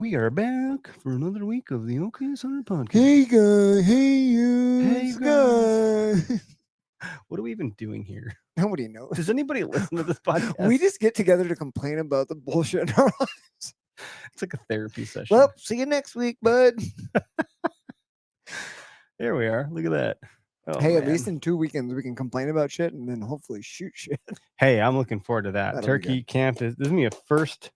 We are back for another week of the OK Center podcast. Hey guys, hey you, Hey, guys. What are we even doing here? Nobody knows. Does anybody listen to this podcast? We just get together to complain about the bullshit in our lives. It's like a therapy session. Well, see you next week, bud. There we are. Look at that. Oh, Hey, at man. least in 2 weekends we can complain about shit and then hopefully shoot shit. Hey, I'm looking forward to that. That'll be Turkey camp this is gonna be a first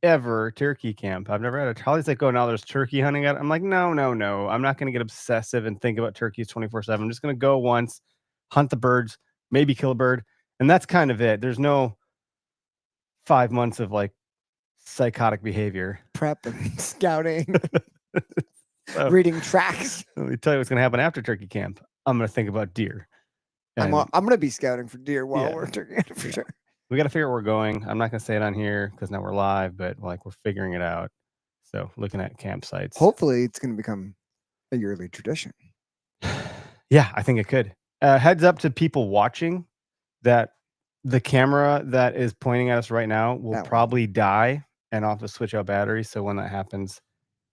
ever turkey camp. I've never had a Holly's like, oh, now there's turkey hunting out. I'm like, no. I'm not gonna get obsessive and think about turkeys 24/7. I'm just gonna go once, hunt the birds, maybe kill a bird, and that's kind of it. There's no 5 months of like psychotic behavior. Prep and scouting, So, reading tracks. let me tell you what's gonna happen after turkey camp. I'm gonna think about deer. I'm And gonna be scouting for deer while Yeah. we're turkey hunting for Yeah. sure. we got to figure out where we're going. I'm not going to say it on here because now we're live, but like we're figuring it out. So looking at campsites. Hopefully, it's gonna become a yearly tradition. Yeah, I think it could. Heads up to people watching that the camera that is pointing at us right now will That one. probably die and I'll have to switch out batteries. So when that happens,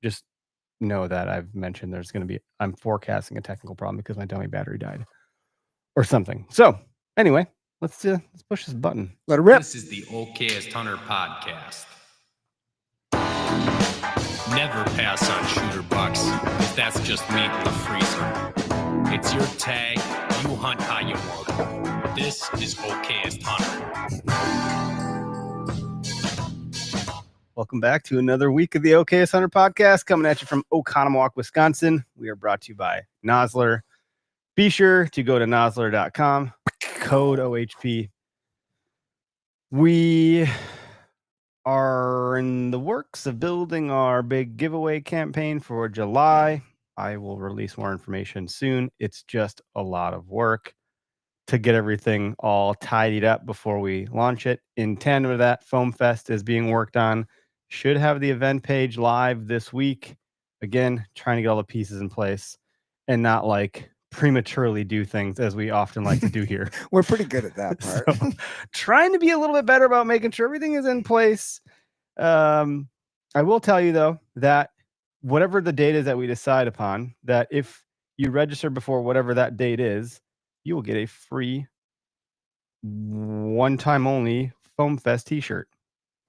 just know that I've mentioned I'm forecasting a technical problem because my dummy battery died or something. So anyway, let's push this button. Let it rip. This is the OKest Hunter podcast. Never pass on shooter bucks, 'cause that's just meat in the freezer. It's your tag, you hunt how you want. This is OKest Hunter. Welcome back to another week of the OKS Hunter podcast, coming at you from Oconomowoc, Wisconsin. We are brought to you by Nosler. Be sure to go to nosler.com, code OHP. We are in the works of building our big giveaway campaign for July. I will release more information soon. It's just a lot of work to get everything all tidied up before we launch it. In tandem with that, Foam Fest is being worked on. Should have the event page live this week. Again, trying to get all the pieces in place and not like prematurely do things as we often like to do here. We're pretty good at that part. So, trying to be a little bit better about making sure everything is in place. I will tell you though that whatever the date is that we decide upon, that if you register before whatever that date is, you will get a free one-time only Foam Fest t-shirt.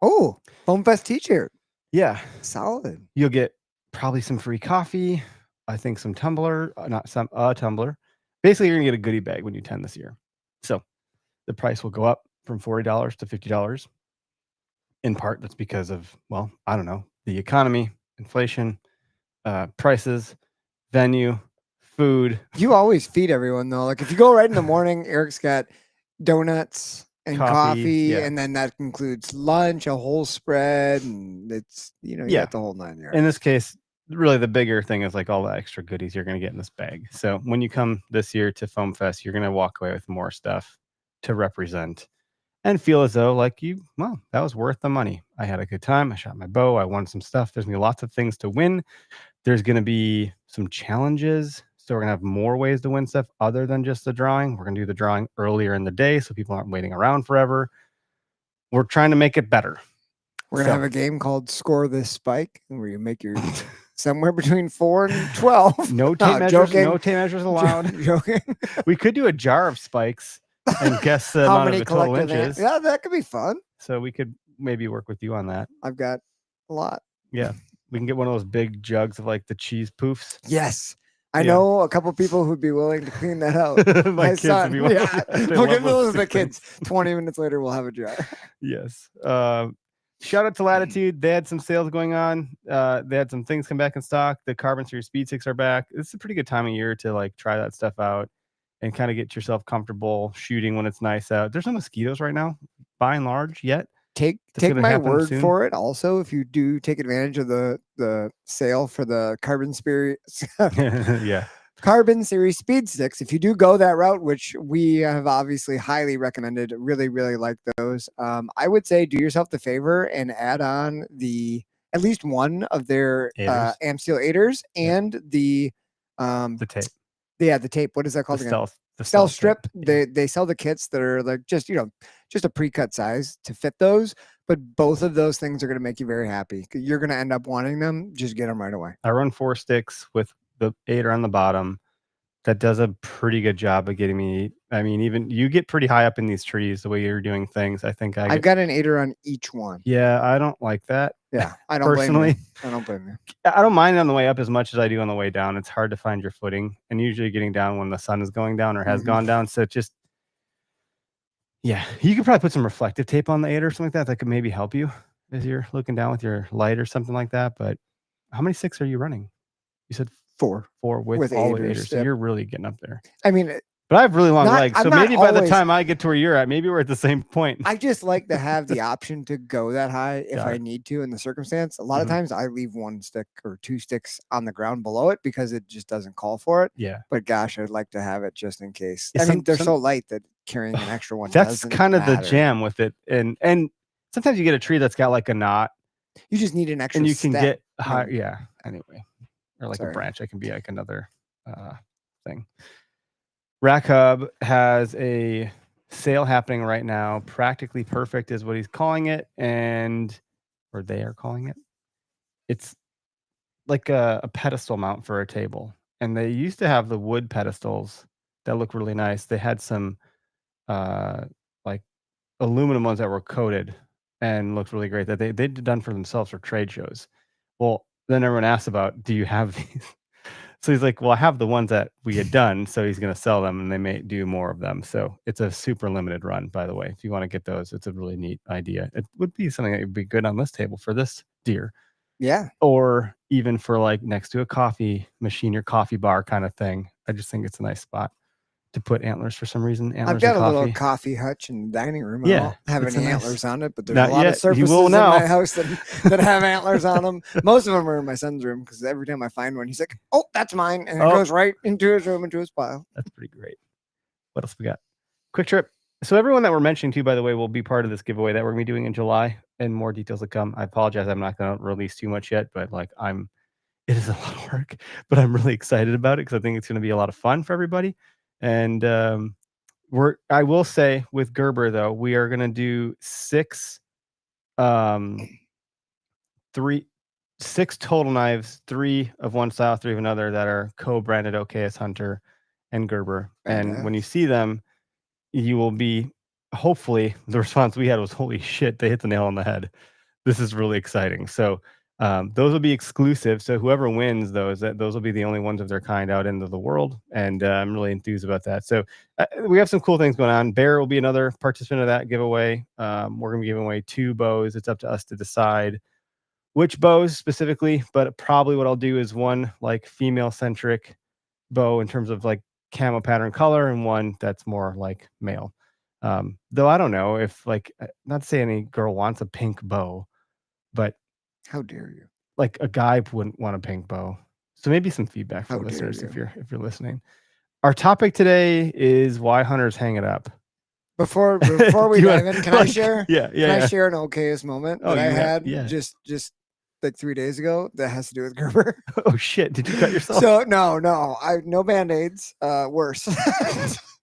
Oh, Foam Fest t-shirt. Yeah, Solid. you'll get probably some free coffee. I think some tumbler, tumbler. Basically, you're gonna get a goodie bag when you attend this year. So the price will go up from $40 to $50. In part, that's because of, well, I don't know, the economy, inflation, prices, venue, food. You always feed everyone though. Like if you go right in the morning, Eric's got donuts and coffee, yeah. and then that includes lunch, a whole spread, and it's you Yeah. got the whole 9 yards. In this case, really the bigger thing is like all the extra goodies you're going to get in this bag. So when you come this year to Foam Fest, you're going to walk away with more stuff to represent and feel as though like that was worth the money. I had a good time. I shot my bow. I won some stuff. There's going to be lots of things to win. There's going to be some challenges. So we're going to have more ways to win stuff other than just the drawing. We're going to do the drawing earlier in the day so people aren't waiting around forever. We're trying to make it better. We're gonna have a game called Score This Spike, where you make your somewhere between 4 and 12. No tape measures. Joking. No tape measures allowed. Joking. We could do a jar of spikes and guess the How amount many of the total collective inches. Yeah, that could be fun. So we could maybe work with you on that. I've got a lot. Yeah. We can get one of those big jugs of like the cheese poofs. Yes. I Yeah. know a couple people who'd be willing to clean that out. My kids would be willing- Yeah. they We'll love give those to the stupid kids. things. 20 minutes later, we'll have a jar. Yes. Shout out to Latitude. They had some sales going on. They had some things come back in stock. The Carbon Series Speed Sticks are back. It's a pretty good time of year to like try that stuff out and kind of get yourself comfortable shooting when it's nice out. There's no mosquitoes right now, by and large, yet. Take gonna my happen word soon. for it. Also, if you do take advantage of the sale for the Carbon Series Yeah. Carbon Series Speed Sticks, if you do go that route, which we have obviously highly recommended, really, really like those. I would say do yourself the favor and add on at least one of their Aiders. Amsteel aiders and the tape. the tape. What is that called again? The Stealth strip. tape. Yeah. They sell the kits that are like just a pre-cut size to fit those. but both of those things are going to make you very happy. You're going to end up wanting them. Just get them right away. I run 4 sticks with the 8er on the bottom. That does a pretty good job of getting me. I mean, even you get pretty high up in these trees the way you're doing things. I think I've got an 8er on each one. Yeah, I don't like that. Yeah, I don't personally. blame you. I don't blame you. I don't mind it on the way up as much as I do on the way down. It's hard to find your footing, and usually getting down when the sun is going down or has gone down. So just, yeah, you could probably put some reflective tape on the 8 or something like that. That could maybe help you as you're looking down with your light or something like that. But how many sticks are you running? You said 4 with all the 8ers. So yep. you're really getting up there. I mean, but I have really long legs, so I'm not maybe by the always- time I get to where you're at, maybe we're at the same point. I just like to have the option to go that high if Got I it. need to in the circumstance. A lot of times I leave 1 stick or 2 sticks on the ground below it because it just doesn't call for it. Yeah. But gosh, I'd like to have it just in case. Yeah, I mean, some- they're some- so light that carrying an extra one That's doesn't kind of the matter. jam with it. And sometimes you get a tree that's got like a knot You just need an extra and you can step. get high. Yeah. Anyway, or like Sorry. a branch. That can be like another thing. Rack Hub has a sale happening right now. Practically Perfect is what he's calling it, or they are calling it. It's like a pedestal mount for a table, and they used to have the wood pedestals that look really nice. They had some like aluminum ones that were coated and looked really great that they'd done for themselves for trade shows. Well, then everyone asked about, do you have these? So he's like, well, I have the ones that we had done, so he's going to sell them, and they may do more of them. So it's a super limited run, by the way. If you want to get those, it's a really neat idea. It would be something that would be good on this table for this deer, Yeah. or even for like next to a coffee machine or coffee bar kind of thing. I just think it's a nice spot to put antlers for some reason. Antlers I've got and a little coffee. coffee hutch in the dining room. Yeah, I don't have it's any a nice- antlers on it, but there's Not a lot yet. of surfaces You will in now. my house that have antlers on them. Most of them are in my son's room because every time I find one, he's like, "Oh, that's mine," and it Oh. goes right into his room, into his pile. That's pretty great. What else we got? Quick Trip. So everyone that we're mentioning too, by the way, will be part of this giveaway that we're gonna be doing in July, and more details to come. I apologize, I'm not gonna release too much yet, but like it is a lot of work, but I'm really excited about it because I think it's gonna be a lot of fun for everybody. And I will say with Gerber though, we are gonna do 6 total knives, 3 of one style, 3 of another, that are co-branded OKS Hunter and Gerber. And when you see them, you will be, hopefully, the response we had was, holy shit, they hit the nail on the head. This is really exciting. So those will be exclusive. So whoever wins those will be the only ones of their kind out into the world. And I'm really enthused about that. So we have some cool things going on. Bear will be another participant of that giveaway. We're going to be giving away 2 bows. It's up to us to decide which bows specifically, but probably what I'll do is one like female centric bow in terms of like camo pattern color, and one that's more like male. Though I don't know if, like, not to say any girl wants a pink bow, but How dare you? like a guy wouldn't want a pink bow. So maybe some feedback How for dare listeners if you. you're listening. Our topic today is why hunters hang it up. Before we Do you dive wanna- in, can I share? Yeah, Can I yeah. share an okayest moment Oh, that I you have- had yeah. just like 3 days ago that has to do with Gerber? Oh shit! Did you cut yourself? So no, I no band-aids. Worse.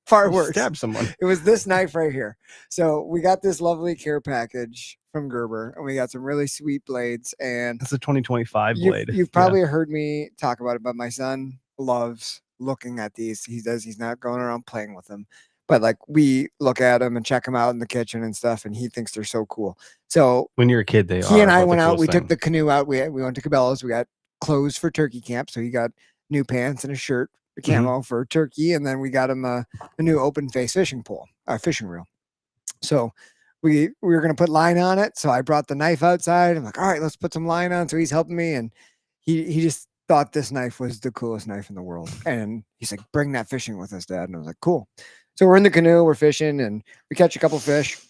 Far You worse. Stabbed someone. It was this knife right here. So we got this lovely care package from Gerber, and we got some really sweet blades. And That's a 2025 you've, blade. you've probably heard me talk about it, but my son loves looking at these. He's not going around playing with them, but like we look at them and check them out in the kitchen and stuff, and he thinks they're so cool. So When you're a kid, they are. he and I about the went out. coolest We thing. took the canoe out. We went to Cabela's. We got clothes for turkey camp. So he got new pants and a shirt, a Mhm. camo for turkey, and then we got him a new open face fishing pole, fishing reel. So we were gonna put line on it. So I brought the knife outside. I'm like, all right, let's put some line on. So he's helping me, and he just thought this knife was the coolest knife in the world. And he's like, bring that fishing with us, Dad. And I was like, cool. So we're in the canoe, we're fishing, and we catch a couple fish.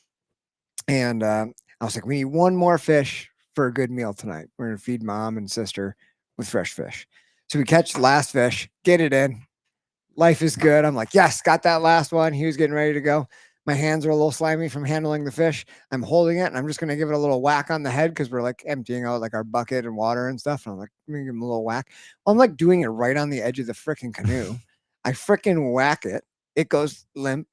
And I was like, we need one more fish for a good meal tonight. We're gonna feed Mom and sister with fresh fish. So we catch the last fish, get it in. Life is good. I'm like, yes, got that last one. He was getting ready to go. My hands are a little slimy from handling the fish. I'm holding it, and I'm just gonna give it a little whack on the head because we're like emptying out like our bucket and water and stuff. And I'm like, let me give him a little whack. Well, I'm like doing it right on the edge of the freaking canoe. I freaking whack it. It goes limp,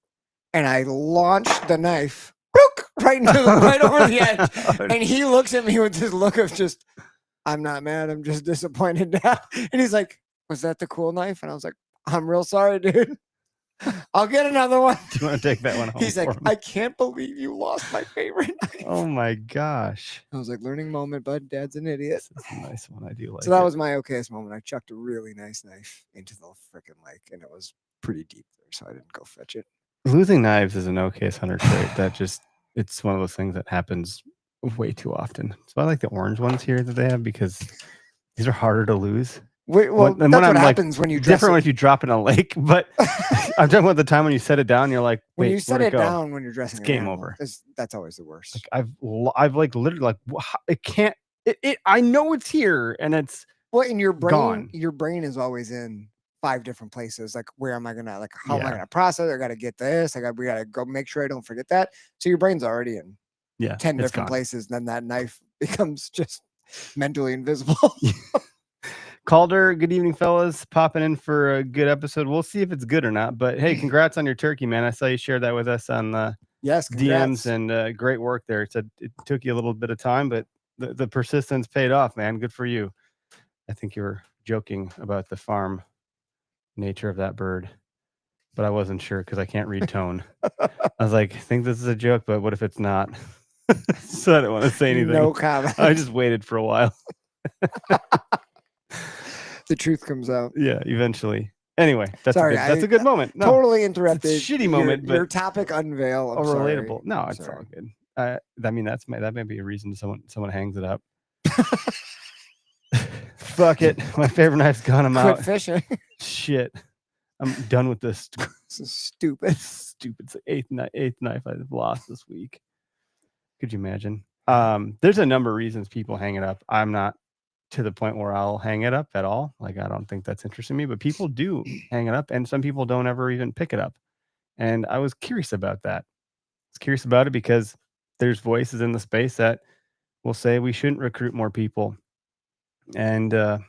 and I launch the knife. Book! right over the edge. And he looks at me with this look of just, I'm not mad. I'm just disappointed now. And he's like, was that the cool knife? And I was like, I'm real sorry, dude. I'll get another one. Do you want to take that one home? He's like, for me? I can't believe you lost my favorite knife. Oh my gosh. I was like, learning moment, bud. Dad's an idiot. This is a nice one. I do like So that it. was my okayest moment. I chucked a really nice knife into the freaking lake, and it was pretty deep there, so I didn't go fetch it. Losing knives is an okayest hunter trait. That just, it's one of those things that happens way too often. So I like the orange ones here that they have because these are harder to lose. Wait, When- well, and that's when what I'm, like, happens when you dress Different it. when you drop in a lake, but I'm talking about the time when you set it down. You're like, When wait, you set where'd it go? down when you're dressing, It's an game animal, over. That's always the worst. Like I've like literally like it can't. It I know it's here and it's Well, in your brain, gone. your brain is always in 5 different places. Like, where am I gonna, like, how am I Yeah. gonna process it? I gotta get this. We gotta go make sure I don't forget that. So your brain's already in 10 10 it's different gone. places. Then that knife becomes just mentally invisible. Calder, good evening, fellas. Popping in for a good episode. We'll see if it's good or not. But hey, congrats on your turkey, man. I saw you shared that with us on the Yes, congrats. DMs and great work there. It took you a little bit of time, but the persistence paid off, man. Good for you. I think you were joking about the farm nature of that bird, but I wasn't sure because I can't read tone. I was like, I think this is a joke, but what if it's not? So I didn't want to say anything. No comment. I just waited for a while. The truth comes out. Yeah, eventually. Anyway, that's Sorry, that's a good moment. No, Totally interrupted. shitty moment, your but topic unveil. I'm oh, sorry. relatable. No, I'm it's all sorry. good. I mean, that may be a reason someone hangs it up. Fuck it. My favorite knife's gone. I'm Quit out. fishing. Shit. I'm done with this This is stupid. stupid eighth knife I've lost this week. Could you imagine? There's a number of reasons people hang it up. I'm not to the point where I'll hang it up at all. Like, I don't think that's interesting me, but people do hang it up, and some people don't ever even pick it up. And I was curious about that. I was curious about it because there's voices in the space that will say we shouldn't recruit more people. And I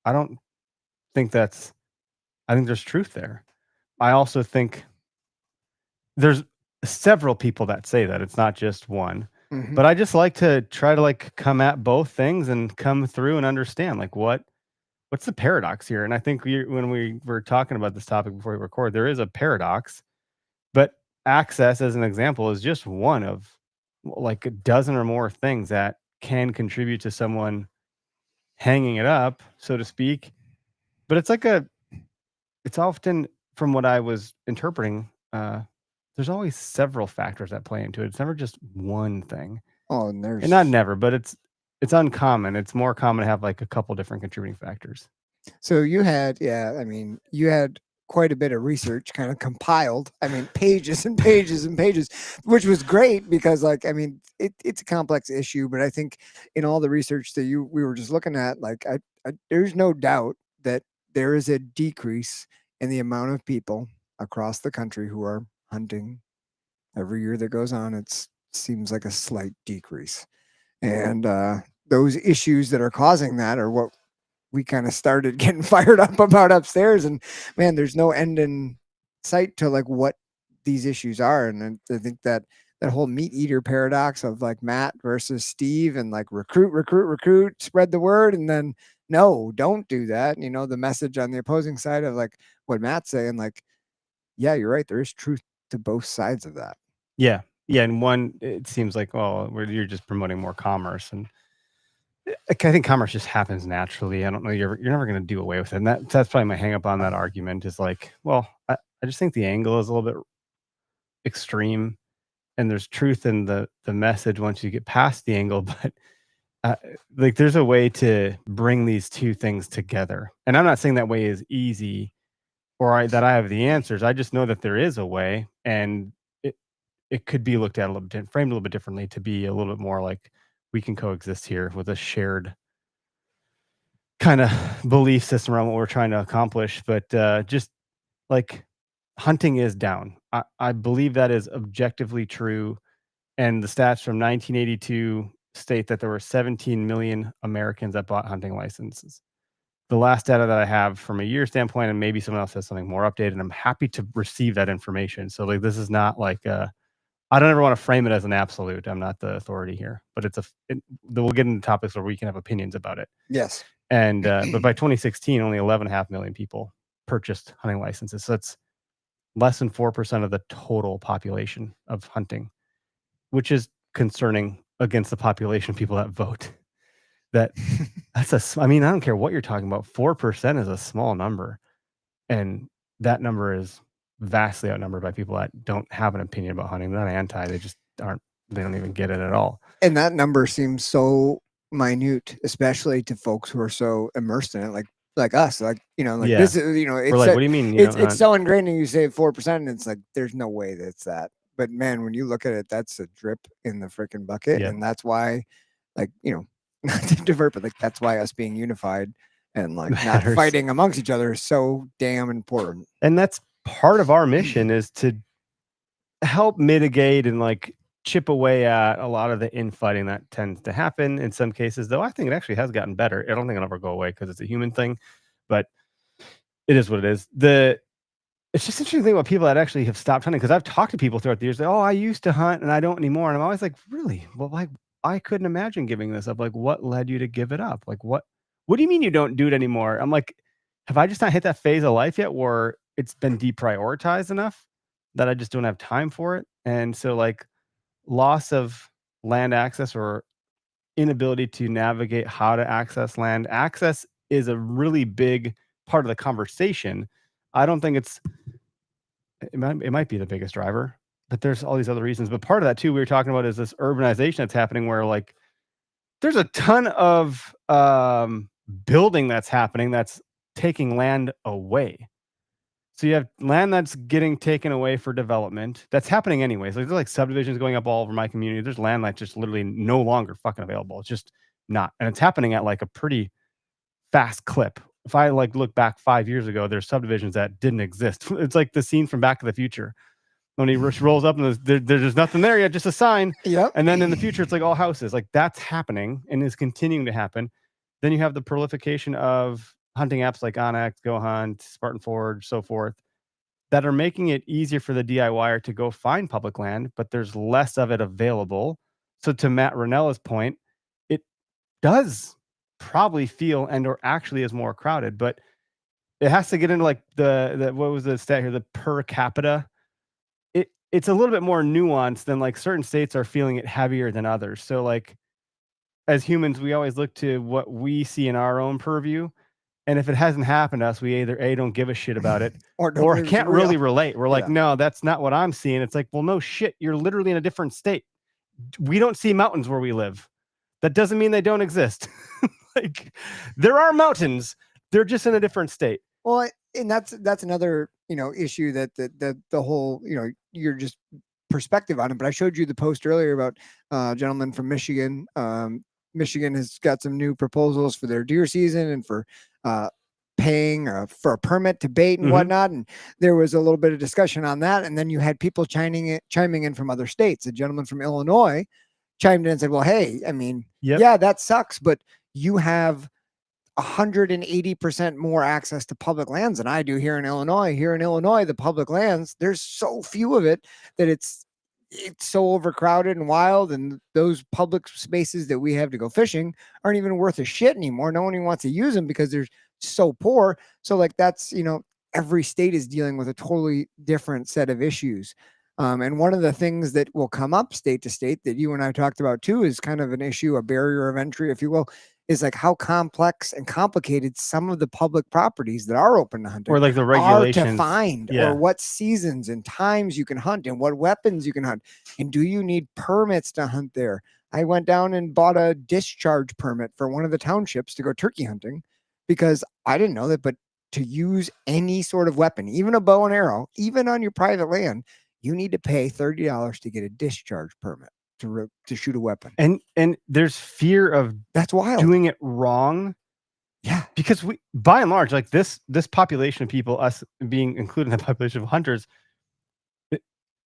don't think that's, I think there's truth there. I also think there's several people that say that. It's not just one. Mhm. But I just like to try to like come at both things and come through and understand like what's the paradox here. And I think when we were talking about this topic before we record, there is a paradox, but access as an example is just one of like a dozen or more things that can contribute to someone hanging it up, so to speak. But it's often, from what I was interpreting, there's always several factors that play into it. It's never just one thing. Oh, and there's And not never, but it's uncommon. It's more common to have like a couple different contributing factors. So you had, you had quite a bit of research kind of compiled. I mean, pages and pages and pages, which was great because, like, I mean, it's a complex issue, but I think in all the research that we were just looking at, like, there's no doubt that there is a decrease in the amount of people across the country who are hunting. Every year that goes on, it seems like a slight decrease. And those issues that are causing that are what we kind of started getting fired up about upstairs. And man, there's no end in sight to like what these issues are. And I think that whole meat eater paradox of like Matt versus Steve and like recruit, spread the word. And then no, don't do that. You know, the message on the opposing side of like what Matt's saying, like, yeah, you're right. There is truth to both sides of that. Yeah. Yeah. And one, it seems like, well, you're just promoting more commerce. And I think commerce just happens naturally. I don't know. You're never going to do away with it. And that's probably my hang up on that argument is like, well, I just think the angle is a little bit extreme and there's truth in the message once you get past the angle. But like there's a way to bring these two things together. And I'm not saying that way is easy or that I have the answers. I just know that there is a way, and it could be looked at a little bit, framed a little bit differently to be a little bit more like we can coexist here with a shared kind of belief system around what we're trying to accomplish. But just like hunting is down. I believe that is objectively true. And the stats from 1982 state that there were 17 million Americans that bought hunting licenses. The last data that I have from a year standpoint, and maybe someone else has something more updated, and I'm happy to receive that information. So like, this is not like I don't ever want to frame it as an absolute. I'm not the authority here, but we'll get into topics where we can have opinions about it. Yes. And but by 2016, only 11.5 million people purchased hunting licenses. So that's less than 4% of the total population of hunting, which is concerning against the population of people that vote. I mean, I don't care what you're talking about. 4% is a small number, and that number is vastly outnumbered by people that don't have an opinion about hunting. They're not anti. They just aren't. They don't even get it at all. And that number seems so minute, especially to folks who are so immersed in it, like us. Like, like Yeah. this is, it's We're like, what do you mean? it's so ingrained, and you say 4%, and it's like there's no way that's that. But man, when you look at it, that's a drip in the freaking bucket, Yeah. and that's why, like, not to divert, but like that's why us being unified and like not Matters. fighting amongst each other is so damn important. And that's part of our mission, is to help mitigate and like chip away at a lot of the infighting that tends to happen in some cases. Though I think it actually has gotten better. I don't think it'll ever go away because it's a human thing, but it is what it is. It's just interesting to think about people that actually have stopped hunting, because I've talked to people throughout the years. Like, oh, I used to hunt and I don't anymore. And I'm always like, really? Well, like, I couldn't imagine giving this up. Like, what led you to give it up? Like, what do you mean you don't do it anymore? I'm like, have I just not hit that phase of life yet where it's been deprioritized enough that I just don't have time for it? And so like loss of land access or inability to navigate how to access land access is a really big part of the conversation. I don't think it might be the biggest driver, but there's all these other reasons. But part of that too, we were talking about, is this urbanization that's happening, where like there's a ton of building that's happening that's taking land away. So you have land that's getting taken away for development. That's happening anyways. Like, there's like subdivisions going up all over my community. There's land that's just literally no longer fucking available. It's just not. And it's happening at like a pretty fast clip. If I like look back 5 years ago, there's subdivisions that didn't exist. It's like the scene from Back to the Future when he rolls up and there's nothing there yet, just a sign. Yep. And then in the future, it's like all houses. Like, that's happening and is continuing to happen. Then you have the proliferation of hunting apps like OnX, Go Hunt, Spartan Forge, so forth, that are making it easier for the DIYer to go find public land, but there's less of it available. So to Matt Ranella's point, it does probably feel and or actually is more crowded, but it has to get into like the what was the stat here, the per capita. It's a little bit more nuanced than like certain states are feeling it heavier than others. So like as humans, we always look to what we see in our own purview. And if it hasn't happened to us, we either don't give a shit about it or can't really relate. We're like, no, that's not what I'm seeing. It's like, well, no shit. You're literally in a different state. We don't see mountains where we live. That doesn't mean they don't exist. Like, there are mountains. They're just in a different state. Well, and that's another, issue that the whole, your just perspective on it. But I showed you the post earlier about a gentleman from Michigan. Michigan has got some new proposals for their deer season and for paying for a permit to bait and whatnot. And there was a little bit of discussion on that. And then you had people chiming in from other states. A gentleman from Illinois chimed in and said, well, hey, I mean, yeah, that sucks, but you have 180% more access to public lands than I do here in Illinois. Here in Illinois, the public lands, there's so few of it that it's so overcrowded and wild, and those public spaces that we have to go fishing aren't even worth a shit anymore. No one even wants to use them because they're so poor. So like that's, every state is dealing with a totally different set of issues. And one of the things that will come up state to state that you and I talked about too is kind of an issue, a barrier of entry, if you will, is like how complex and complicated some of the public properties that are open to hunting or like the regulations are to find, or what seasons and times you can hunt and what weapons you can hunt. And do you need permits to hunt there? I went down and bought a discharge permit for one of the townships to go turkey hunting because I didn't know that, but to use any sort of weapon, even a bow and arrow, even on your private land, you need to pay $30 to get a discharge permit to shoot a weapon. And there's fear of that's wild doing it wrong. Yeah, because we, by and large, like this population of people, us being included in the population of hunters,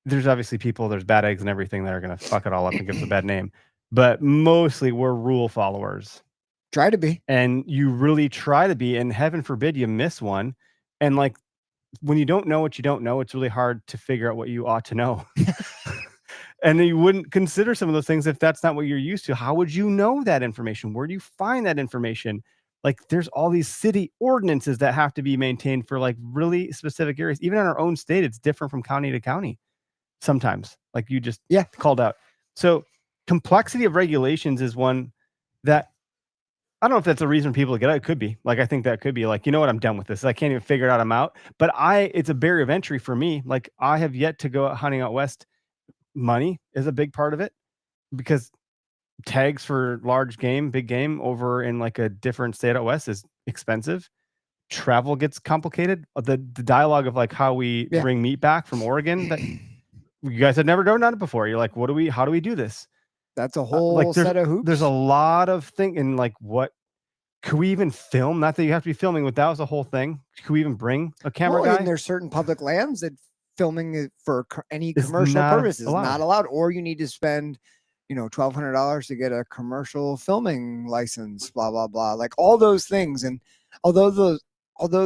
there's obviously people, there's bad eggs and everything that are going to fuck it all up and give us a bad name. But mostly we're rule followers. Try to be. And you really try to be, and heaven forbid you miss one. And like, when you don't know what you don't know, it's really hard to figure out what you ought to know. And you wouldn't consider some of those things if that's not what you're used to. How would you know that information? Where do you find that information? Like there's all these city ordinances that have to be maintained for like really specific areas. Even in our own state, it's different from county to county sometimes, like you just called out. So complexity of regulations is one that I don't know if that's a reason people get out. It could be. Like, I think that could be like, you know what, I'm done with this. I can't even figure it out. I'm out. But it's a barrier of entry for me. Like, I have yet to go out hunting out west. Money is a big part of it because tags for large game, big game over in like a different state out west is expensive. Travel gets complicated. The dialogue of like how we bring meat back from Oregon that you guys had never done it before. You're like, how do we do this? That's a whole set of hoops. There's a lot of thinking like, what could we even film? Not that you have to be filming, but that was the whole thing. Could we even bring a camera guy? And there's certain public lands that filming it for any commercial purpose is not allowed, or you need to spend, $1,200 to get a commercial filming license, blah, blah, blah, like all those things. And although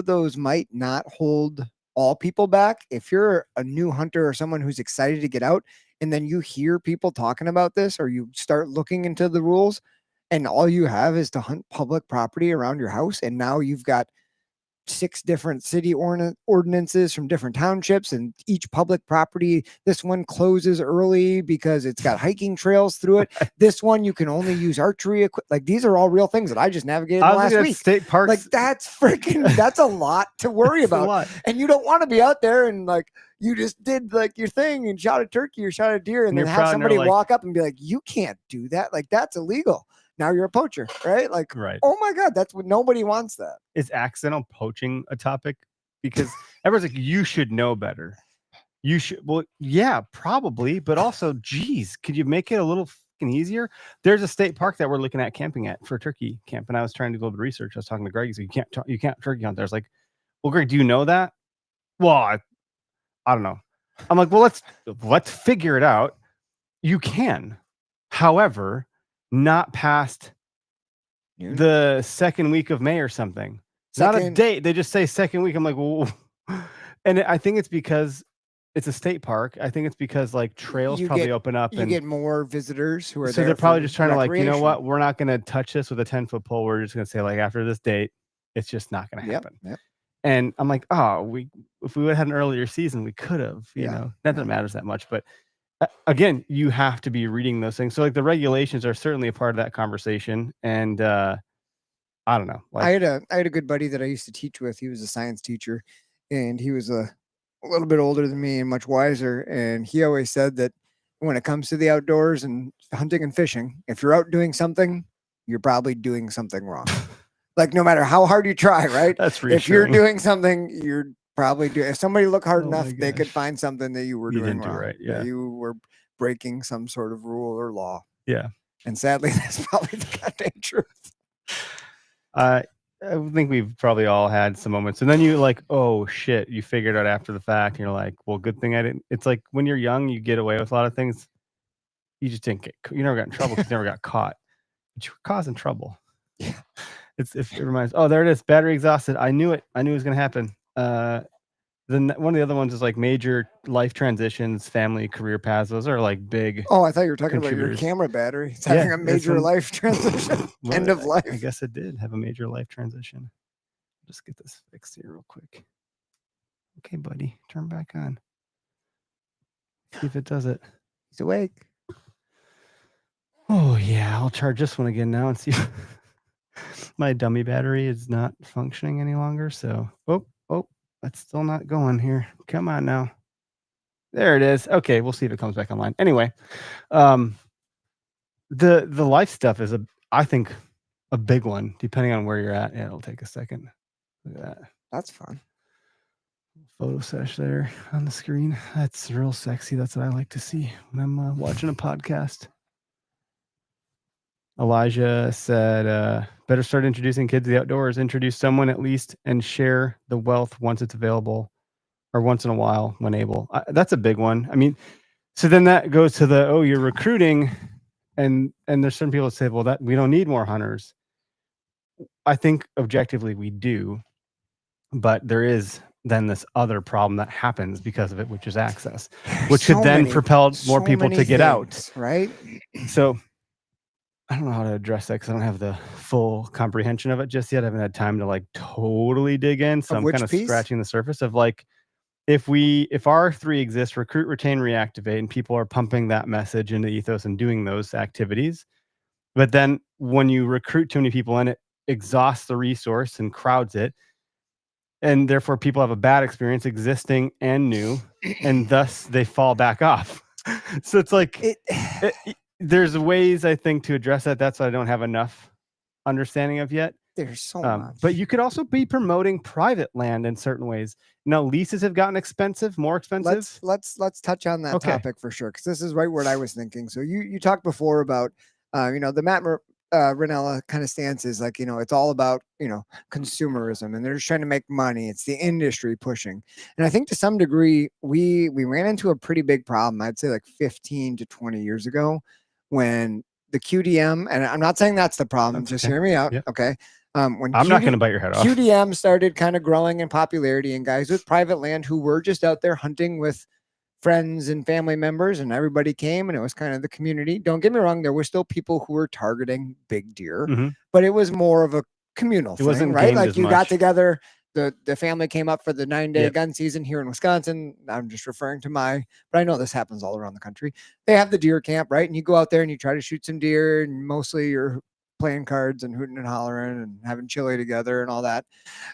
those might not hold all people back, if you're a new hunter or someone who's excited to get out, and then you hear people talking about this, or you start looking into the rules, and all you have is to hunt public property around your house, and now you've got 6 different city ordinances from different townships, and each public property, this one closes early because it's got hiking trails through it. This one you can only use archery equipment. Like, these are all real things that I just navigated last week. State parks. Like, that's a lot to worry about. And you don't want to be out there and like you just did like your thing and shot a turkey or shot a deer, and then have somebody walk up and be like, you can't do that. Like, that's illegal. Now you're a poacher, right? Like, oh my God, that's what nobody wants. That is accidental poaching a topic, because everyone's like, you should know better. You should. Well, yeah, probably, but also, geez, could you make it a little fucking easier? There's a state park that we're looking at camping at for turkey camp, and I was trying to do a little bit of research. I was talking to Greg. He said, you can't turkey hunt there. I was like, well, Greg, do you know that? Well, I don't know. I'm like, well, let's figure it out. You can, however, not past the second week of May or something. Not a date. They just say second week. I'm like, well, and I think it's because it's a state park. I think it's because like trails probably open up. You get more visitors who are so they're probably just trying to like, you know what? We're not going to touch this with a 10-foot pole. We're just going to say like, after this date, it's just not going to happen. Yep. And I'm like, if we would have had an earlier season, we could have, not that it matters that much, but again, you have to be reading those things. So like the regulations are certainly a part of that conversation. And I don't know. Like, I had a good buddy that I used to teach with. He was a science teacher, and he was a little bit older than me and much wiser. And he always said that when it comes to the outdoors and hunting and fishing, if you're out doing something, you're probably doing something wrong. Like, no matter how hard you try, right? That's reassuring. If you're doing something, you're probably doing. If somebody looked hard enough, they could find something that you were doing wrong. Right. Yeah. You were breaking some sort of rule or law. Yeah. And sadly, that's probably the goddamn truth. I think we've probably all had some moments, and then you like, oh shit, you figured out after the fact. And you're like, well, good thing I didn't. It's like when you're young, you get away with a lot of things. You just didn't you never got in trouble because you never got caught. But you were causing trouble. Yeah. It reminds. Oh, there it is. Battery exhausted. I knew it. I knew it was going to happen. Then one of the other ones is like major life transitions, family, career paths. Those are like big. Oh, I thought you were talking about your camera battery. It's having a major life transition. End of life. I guess it did have a major life transition. Just get this fixed here real quick. Okay, buddy, turn back on. See if it does it. He's awake. Oh yeah, I'll charge this one again now and see. My dummy battery is not functioning any longer. So, that's still not going here. Come on now. There it is. Okay, we'll see if it comes back online. Anyway, the life stuff is I think a big one, depending on where you're at. Yeah, it'll take a second. Look at that. That's fun. Photo sesh there on the screen. That's real sexy. That's what I like to see when I'm watching a podcast. Elijah said, better start introducing kids to the outdoors. Introduce someone at least and share the wealth once it's available or once in a while when able. That's a big one. I mean, so then that goes to you're recruiting, and there's certain people that say, well, that we don't need more hunters. I think objectively we do, but there is than this other problem that happens because of it, which is access, There's which could so then many- propel more so people to many get out. things, right? So I don't know how to address that because I don't have the full comprehension of it just yet. I haven't had time to like totally dig in. So Of I'm which kind of piece? scratching the surface of like, if R3 exists, recruit, retain, reactivate, and people are pumping that message into ethos and doing those activities. But then when you recruit too many people in, it exhausts the resource and crowds it. And therefore people have a bad experience existing and new, and thus they fall back off. So it's like there's ways I think to address that. That's what I don't have enough understanding of yet. There's so much. But you could also be promoting private land in certain ways. Now leases have gotten expensive, more expensive. Let's touch on that Okay. topic for sure, because this is right what I was thinking. So you talked before about the Matt Rinella kind of stance is like, it's all about consumerism, and they're just trying to make money. It's the industry pushing, and I think to some degree we ran into a pretty big problem. I'd say like 15 to 20 years ago, when the QDM, and I'm not saying that's the problem. That's Just okay. hear me out, Yep. okay? When I'm not going to bite your head off. QDM started kind of growing in popularity, and guys with private land who were just out there hunting with friends and family members, and everybody came, and it was kind of the community. Don't get me wrong, there were still people who were targeting big deer, Mhm. but it was more of a communal thing, wasn't right? gamed Like as you got much. together, the family came up for the 9-day Yep. gun season here in Wisconsin. I'm just referring to but I know this happens all around the country. They have the deer camp, right? And you go out there and you try to shoot some deer, and mostly you're playing cards and hooting and hollering and having chili together and all that.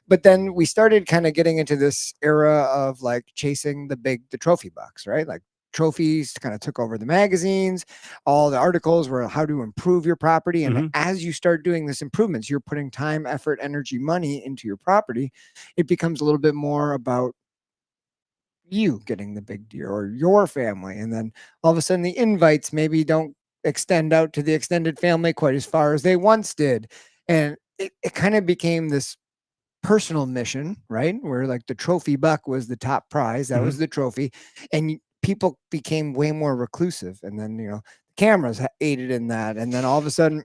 But then we started kind of getting into this era of like chasing the trophy bucks, right? Like trophies kind of took over the magazines. All the articles were how to improve your property. And Mhm. as you start doing this improvements, you're putting time, effort, energy, money into your property. It becomes a little bit more about you getting the big deer or your family. And then all of a sudden the invites maybe don't extend out to the extended family quite as far as they once did. And it kind of became this personal mission, right? Where like the trophy buck was the top prize. That was the trophy. And people became way more reclusive. And then, cameras aided in that. And then all of a sudden,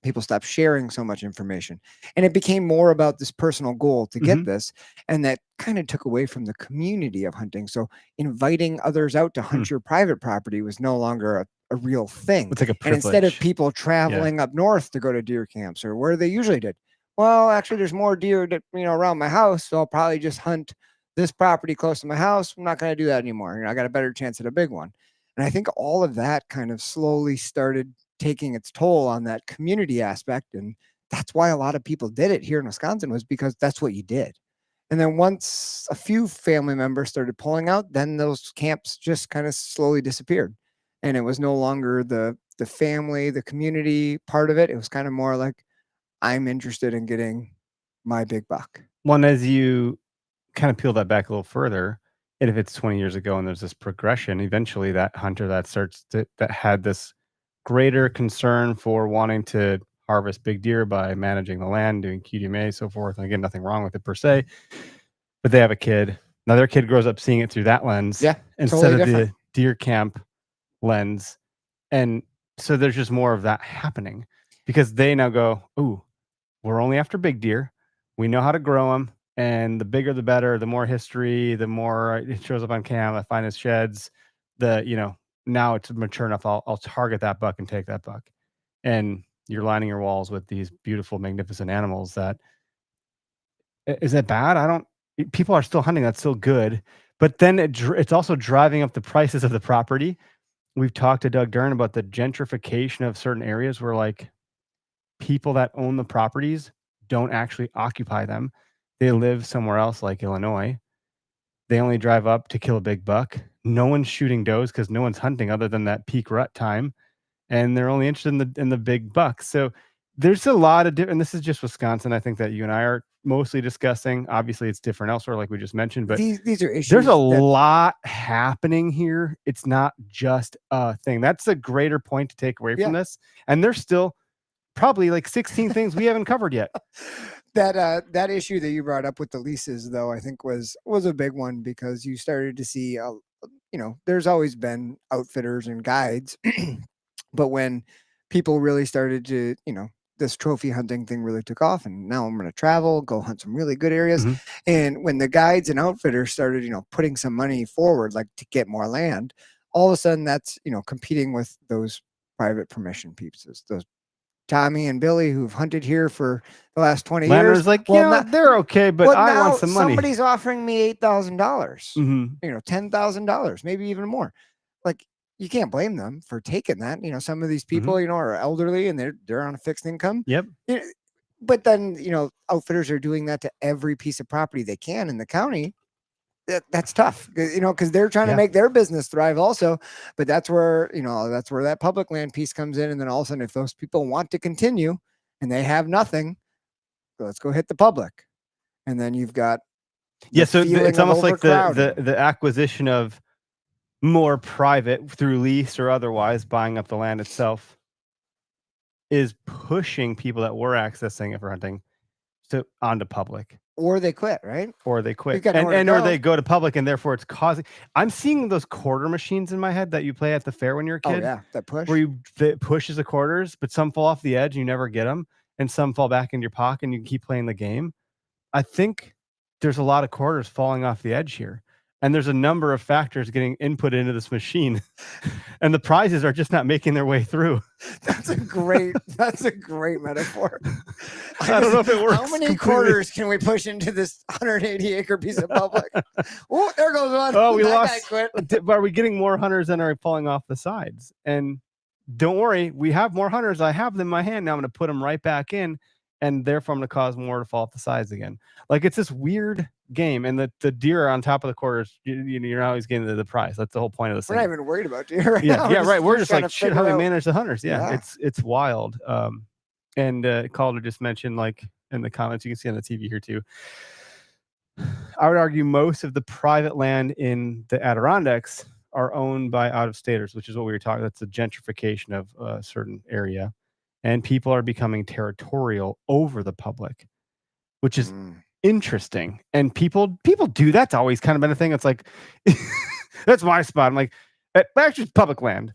people stopped sharing so much information. And it became more about this personal goal to get this. And that kind of took away from the community of hunting. So inviting others out to hunt your private property was no longer a real thing. It's like a And instead of privilege. people traveling up north to go to deer camps or where they usually did, well, actually, there's more deer that, around my house, so I'll probably just hunt this property close to my house. I'm not going to do that anymore. I got a better chance at a big one. And I think all of that kind of slowly started taking its toll on that community aspect. And that's why a lot of people did it here in Wisconsin, was because that's what you did. And then once a few family members started pulling out, then those camps just kind of slowly disappeared. And it was no longer the family, the community part of it. It was kind of more like, I'm interested in getting my big buck. One, as you kind of peel that back a little further, and if it's 20 years ago and there's this progression, eventually that hunter that had this greater concern for wanting to harvest big deer by managing the land, doing QDMA, so forth. And again, nothing wrong with it per se, but they have a kid. Now their kid grows up seeing it through that lens, instead totally of different. the deer camp lens. And so there's just more of that happening because they now go, ooh, we're only after big deer. We know how to grow them. And the bigger, the better. The more history, the more it shows up on cam. I find his sheds. Now it's mature enough. I'll target that buck and take that buck. And you're lining your walls with these beautiful, magnificent animals. Is that bad? People are still hunting. That's still good. But then it's also driving up the prices of the property. We've talked to Doug Dern about the gentrification of certain areas where like people that own the properties don't actually occupy them. They live somewhere else like Illinois. They only drive up to kill a big buck. No one's shooting does because no one's hunting other than that peak rut time. And they're only interested in the big bucks. So there's a lot of different, and this is just Wisconsin. I think that you and I are mostly discussing. Obviously it's different elsewhere, like we just mentioned, but these are issues. there's a lot happening here. It's not just a thing. That's a greater point to take away from this. And there's still probably like 16 things we haven't covered yet. That issue that you brought up with the leases, though, I think was a big one, because you started to see, there's always been outfitters and guides, but when people really started to, this trophy hunting thing really took off, and now I'm going to travel, go hunt some really good areas. Mhm. And when the guides and outfitters started, putting some money forward, like to get more land, all of a sudden that's, competing with those private permission pieces, those Tommy and Billy who've hunted here for the last 20 Landers years. like, Well, they're okay, but well, I now want some money. somebody's offering me $8,000, Mhm. $10,000, maybe even more. Like, you can't blame them for taking that. Some of these people, are elderly and they're on a fixed income. Yep. But then, outfitters are doing that to every piece of property they can in the county. That's tough, because they're trying to make their business thrive also. But that's where, that public land piece comes in. And then all of a sudden, if those people want to continue and they have nothing, let's go hit the public. And then you've got so it's almost like the acquisition of more private through lease or otherwise buying up the land itself is pushing people that were accessing it for hunting onto public. Or they quit, right? Or they quit. got nowhere to Or go. they go to public, and therefore it's causing. I'm seeing those quarter machines in my head that you play at the fair when you're a Oh kid, yeah, that push. where that pushes the quarters, but some fall off the edge, you never get them, and some fall back into your pocket, and you can keep playing the game. I think there's a lot of quarters falling off the edge here, and there's a number of factors getting input into this machine, and the prizes are just not making their way through. That's a great metaphor. I don't know if it works. How many completely. quarters can we push into this 180-acre piece of public? Oh, there goes one. Oh, we That lost. guy quit. Are we getting more hunters than are falling off the sides? And don't worry, we have more hunters. I have them in my hand now. I'm going to put them right back in, and therefore I'm going to cause more to fall off the sides again. Like, it's this weird game, and the deer are on top of the quarters. You're not always getting the prize. That's the whole point of this We're thing. not even worried about deer right Yeah, now. yeah, right. We're just trying like, to shit, how figure we out- manage the hunters. Yeah, Yeah. it's wild. And Calder just mentioned, like, in the comments, you can see on the TV here too. I would argue most of the private land in the Adirondacks are owned by out-of-staters, which is what we were talking. That's the gentrification of a certain area, and people are becoming territorial over the public, which is interesting. And people do. That's always kind of been a thing. It's like, that's my spot. I'm like, actually, it's public land.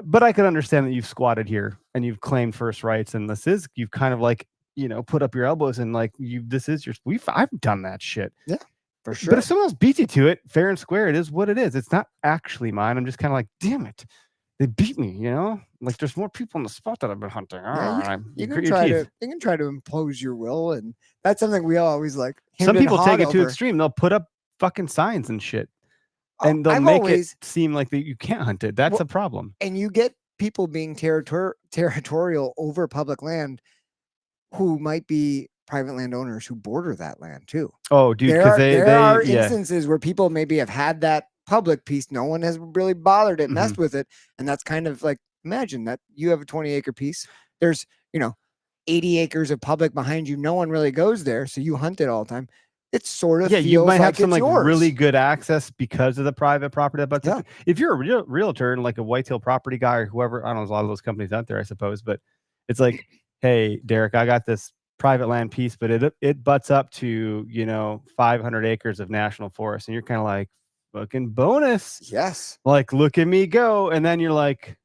But I could understand that you've squatted here and you've claimed first rights, and you've kind of like, put up your elbows and like, this is your. I've done that shit. Yeah, for sure. But if someone else beats you to it, fair and square, it is what it is. It's not actually mine. I'm just kind of like, damn it, they beat me. Like, there's more people in the spot that I've been hunting. You can try to impose your will, and that's something we always like. Some people take it to extreme. They'll put up fucking signs and shit, and they'll make it seem like that you can't hunt it. That's a problem. And you get people being territorial over public land who might be private landowners who border that land too. Oh, dude, there are yeah. instances where people maybe have had that public piece. No one has really bothered it, messed with it. And that's kind of like, imagine that you have a 20-acre piece. There's, 80 acres of public behind you. No one really goes there. So you hunt it all the time. It sort of feels you might have some like yours. really good access because of the private property. But if you're a realtor and like a Whitetail Property guy or whoever, I don't know, there's a lot of those companies out there, I suppose, but it's like, hey, Derek, I got this private land piece, but it butts up to 500 acres of national forest, and you're kind of like, fucking bonus. Yes. Like, look at me go. And then you're like,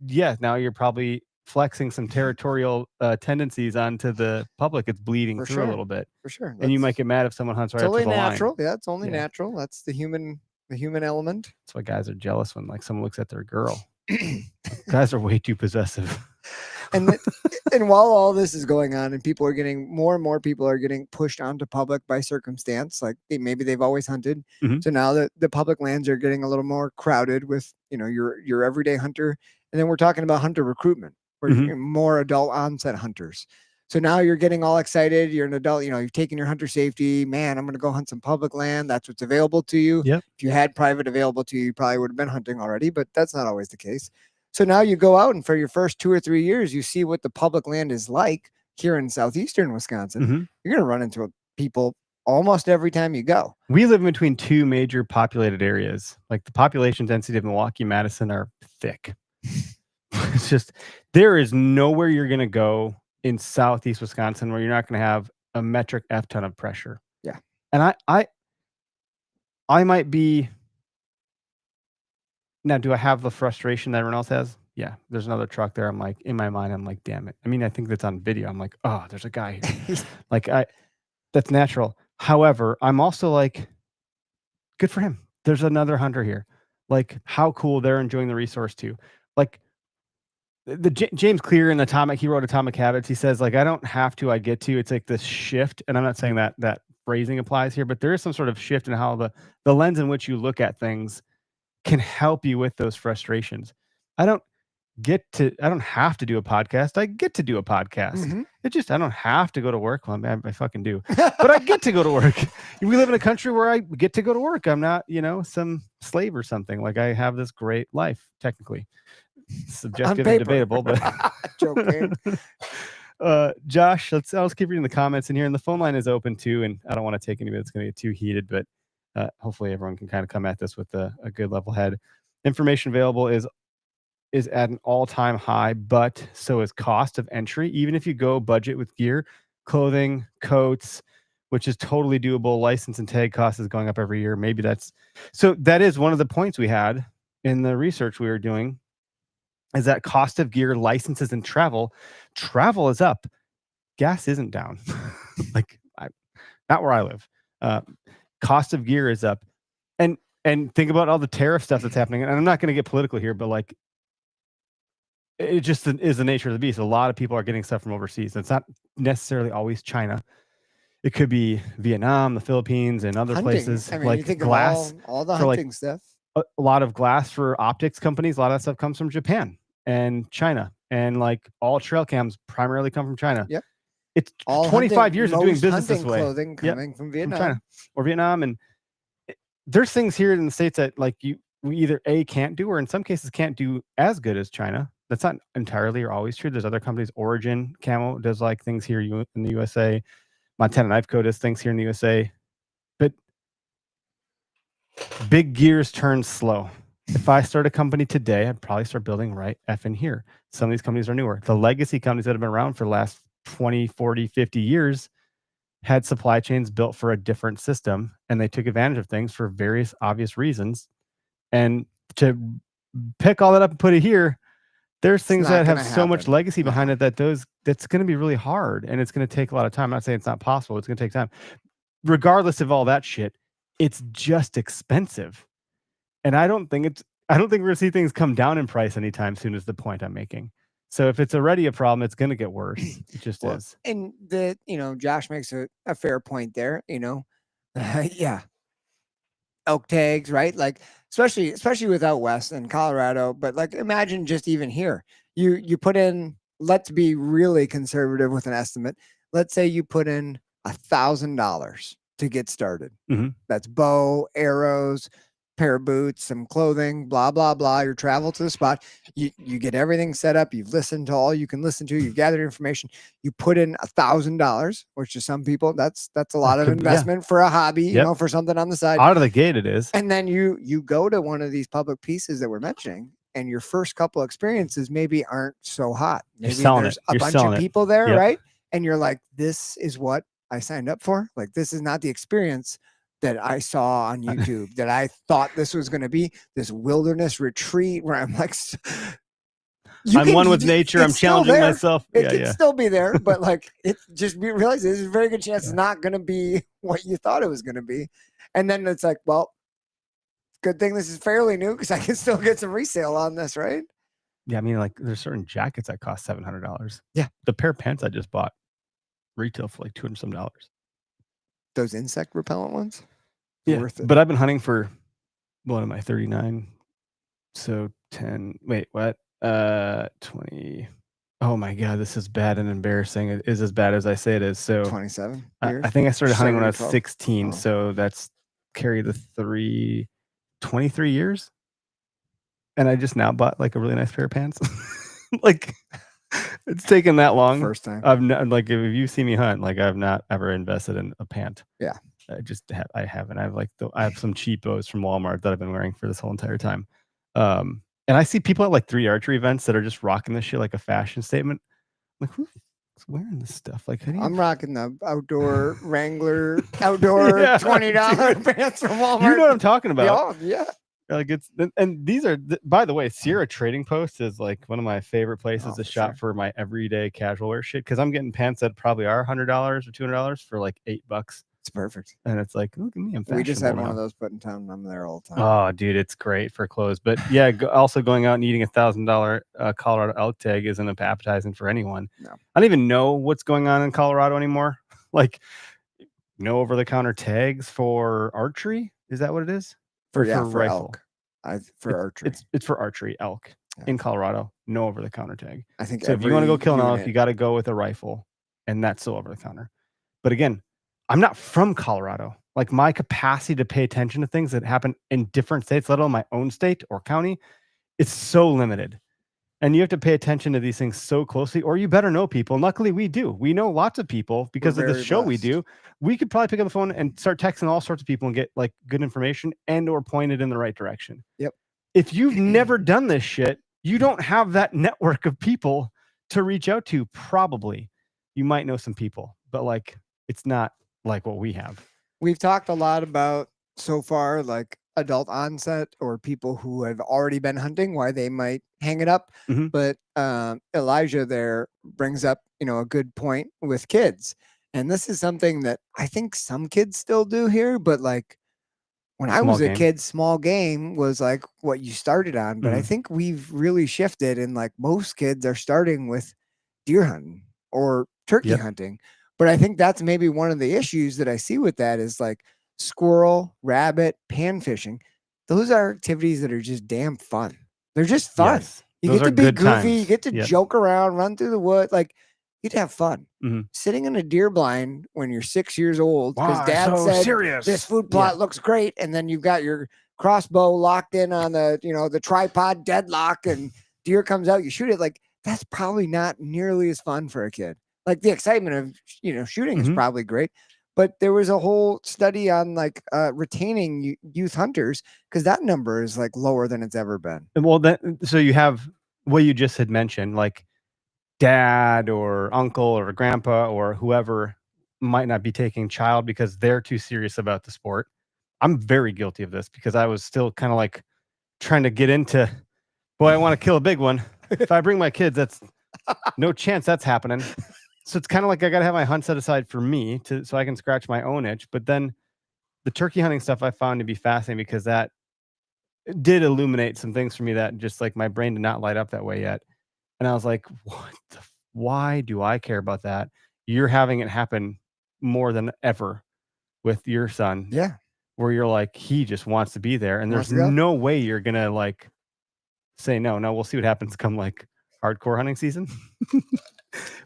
yeah, now you're probably flexing some territorial tendencies onto the public. It's bleeding through a little bit. For sure. And you might get mad if someone hunts right up to the natural. line. Yeah, it's only natural. That's the human element. That's why guys are jealous when like someone looks at their girl. Guys are way too possessive. And while all this is going on, and more and more people are getting pushed onto public by circumstance, like maybe they've always hunted. So now the public lands are getting a little more crowded with, your everyday hunter. And then we're talking about hunter recruitment, where you're more adult onset hunters. So now you're getting all excited. You're an adult, you've taken your hunter safety. Man, I'm going to go hunt some public land. That's what's available to you. Yep. If you had private available to you, you probably would have been hunting already, but that's not always the case. So now you go out, and for your first 2 or 3 years, you see what the public land is like here in southeastern Wisconsin. You're going to run into people almost every time you go. We live in between two major populated areas. Like, the population density of Milwaukee, Madison are thick. It's just, there is nowhere you're going to go in southeast Wisconsin where you're not going to have a metric F ton of pressure. Yeah. And I might be, now, do I have the frustration that everyone else has? yeah, there's another truck there. I'm like, in my mind, I'm like, damn it. I mean, I think that's on video. I'm like, oh, there's a guy here. Like that's natural. However, I'm also like, good for him. There's another hunter here. Like, how cool they're enjoying the resource too. Like James Clear in Atomic, he wrote Atomic Habits. He says, like, I don't have to, I get to. It's like this shift. And I'm not saying that phrasing applies here, but there is some sort of shift in how the lens in which you look at things can help you with those frustrations. I don't have to do a podcast. I get to do a podcast. I don't have to go to work. Well, I fucking do, but I get to go to work. We live in a country where I get to go to work. I'm not, some slave or something. Like, I have this great life, technically. Subjective and debatable, but joking. Josh, let's keep reading the comments in here, and the phone line is open too. And I don't want to take anybody that's going to get too heated, but hopefully everyone can kind of come at this with a good level head. Information available is at an all-time high, but so is cost of entry. Even if you go budget with gear, clothing, coats, which is totally doable. License and tag cost is going up every year. Maybe that is one of the points we had in the research we were doing, is that cost of gear, licenses, and travel is up. Gas isn't down. Not where I live. Cost of gear is up. And think about all the tariff stuff that's happening. And I'm not going to get political here, but like, it just is the nature of the beast. A lot of people are getting stuff from overseas. It's not necessarily always China. It could be Vietnam, the Philippines, and other places. I mean, like you think glass, of all the hunting stuff. A lot of glass for optics companies. A lot of that stuff comes from Japan and China, and like all trail cams primarily come from China. Yep. It's all 25 years of doing business this way. Clothing coming from Vietnam, from China or Vietnam, and there's things here in the States that like we either can't do, or in some cases can't do as good as China. That's not entirely or always true. There's other companies. Origin Camo does like things here in the USA. Montana Knife Co does things here in the USA. But big gears turn slow. If I start a company today, I'd probably start building right effing here. Some of these companies are newer. The legacy companies that have been around for the last 20, 40, 50 years had supply chains built for a different system, and they took advantage of things for various obvious reasons. And to pick all that up and put it here, there's things that have so much legacy behind it that's going to be really hard, and it's going to take a lot of time. I'm not saying it's not possible. It's going to take time. Regardless of all that shit, it's just expensive. And I don't think we're going to see things come down in price anytime soon, is the point I'm making. So if it's already a problem, it's going to get worse. It just is. And Josh makes a fair point there, yeah. Elk tags, right? Like, especially with out west in Colorado, but like, imagine just even here, you put in, let's be really conservative with an estimate. Let's say you put in $1,000 to get started. That's bow, arrows, pair of boots, some clothing, blah, blah, blah. Your travel to the spot. You get everything set up. You've listened to all you can listen to. You've gathered information. You put in $1,000, which to some people, that's a lot of investment for a hobby, for something on the side. Out of the gate it is. And then you go to one of these public pieces that we're mentioning, and your first couple experiences maybe aren't so hot. Maybe there's a bunch of people there, right? And you're like, this is what I signed up for. Like, this is not the experience that I saw on YouTube, that I thought this was going to be, this wilderness retreat where I'm like, I'm one with nature. I'm challenging myself. It can still be there, but like, it just realize there's a very good chance it's not going to be what you thought it was going to be. And then it's like, well, good thing this is fairly new, because I can still get some resale on this, right? Yeah, I mean, like, there's certain jackets that cost $700. Yeah. The pair of pants I just bought retail for like $200 some. Those insect repellent ones? Yeah, worth it. But I've been hunting for, what am I, 39? So 10, wait, what? 20. Oh my God, this is bad and embarrassing. It is as bad as I say it is. So 27 years? I think I started hunting when I was 12. 16. Oh. So that's carry the 23 years. And I just now bought like a really nice pair of pants. Like, it's taken that long. First time. I've not, like, if you see me hunt, like, I've not ever invested in a pant. Yeah. I haven't. I have some cheapos from Walmart that I've been wearing for this whole entire time. And I see people at like 3 archery events that are just rocking this shit like a fashion statement. I'm like, who's wearing this stuff? Like, I'm rocking the outdoor Wrangler, $20 pants from Walmart. You know what I'm talking about? Yeah. Like and these are by the way, Sierra Trading Post is like one of my favorite places to for shop sure. for my everyday casual wear shit because I'm getting pants that probably are $100 or $200 for like $8, It's perfect. and it's like, look at me, I'm We just had fashionable one of now. those put in town. And I'm there all the time. Oh, dude, it's great for clothes. But yeah, also going out and eating $1,000 Colorado elk tag isn't appetizing for anyone. No. I don't even know what's going on in Colorado anymore. Like, no over-the-counter tags for archery. Is that what it is? for Or for rifle? elk. For archery. It's for archery elk Yeah. in Colorado. No over-the-counter tag. I think So if you want to go every kill an elk, unit- you got to go with a rifle, and that's still over the counter. But again, I'm not from Colorado. Like my capacity to pay attention to things that happen in different states, let alone my own state or county, is so limited. And you have to pay attention to these things so closely, or you better know people. And luckily, we do. We know lots of people because of the very show we blessed. do. We could probably pick up the phone and start texting all sorts of people and get like good information and or pointed in the right direction. Yep. If you've never done this shit, you don't have that network of people to reach out to. Probably, you might know some people, but like it's not like what we have. We've talked a lot about so far, like adult onset or people who have already been hunting, why they might hang it up. Mhm. But Elijah there brings up, a good point with kids. And this is something that I think some kids still do here, but like when I Small was a game. kid, small game was like what you started on. But I Mhm. think we've really shifted, and like most kids are starting with deer hunting or turkey Yep. hunting. But I think that's maybe one of the issues that I see with that is like squirrel, rabbit, pan fishing. Those are activities that are just damn fun. They're just fun. Yes. You Those get are to be good goofy. You times. get to Yep. joke around, run through the woods. Like you get to have fun. Mhm. Sitting in a deer blind when you're 6 years old because Why dad so said serious? this food plot looks great, and then you've got your crossbow locked in on the tripod deadlock, and deer comes out, you shoot it. Like that's probably not nearly as fun for a kid. Like the excitement of shooting is Mhm. probably great, but there was a whole study on like retaining youth hunters because that number is like lower than it's ever been. Well, so you have what you just had mentioned, like dad or uncle or grandpa or whoever might not be taking child because they're too serious about the sport. I'm very guilty of this because I was still kind of like trying to get into, boy, I want to kill a big one. If I bring my kids, that's no chance that's happening. So it's kind of like I got to have my hunt set aside for me so I can scratch my own itch. But then the turkey hunting stuff I found to be fascinating because that did illuminate some things for me that just like my brain did not light up that way yet. And I was like, why do I care about that? You're having it happen more than ever with your son. Yeah. Where you're like, he just wants to be there. And Wants there's to go. no way you're going to like say no. We'll see what happens come like hardcore hunting season.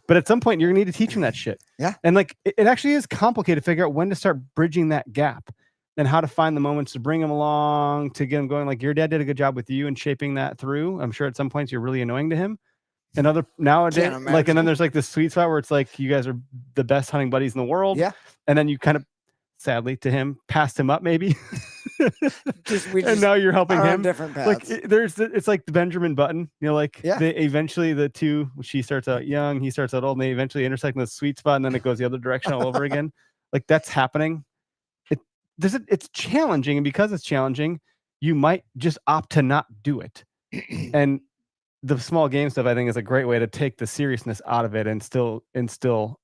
But at some point, you're going to need to teach him that shit. Yeah. And like, it actually is complicated to figure out when to start bridging that gap and how to find the moments to bring him along, to get him going. Like your dad did a good job with you in shaping that through. I'm sure at some points you're really annoying to him. And other nowadays, Can't like, and then imagine. there's like this sweet spot where it's like you guys are the best hunting buddies in the world. Yeah. And then you kind of, sadly to him, passed him up maybe. We And now you're helping are on him. different paths. Like it's like the Benjamin Button, like Yeah. they eventually the two, she starts out young, he starts out old, and they eventually intersect in the sweet spot, and then it goes the other direction all over again. Like that's happening. It's challenging, and because it's challenging, you might just opt to not do it. And the small game stuff, I think, is a great way to take the seriousness out of it and still instill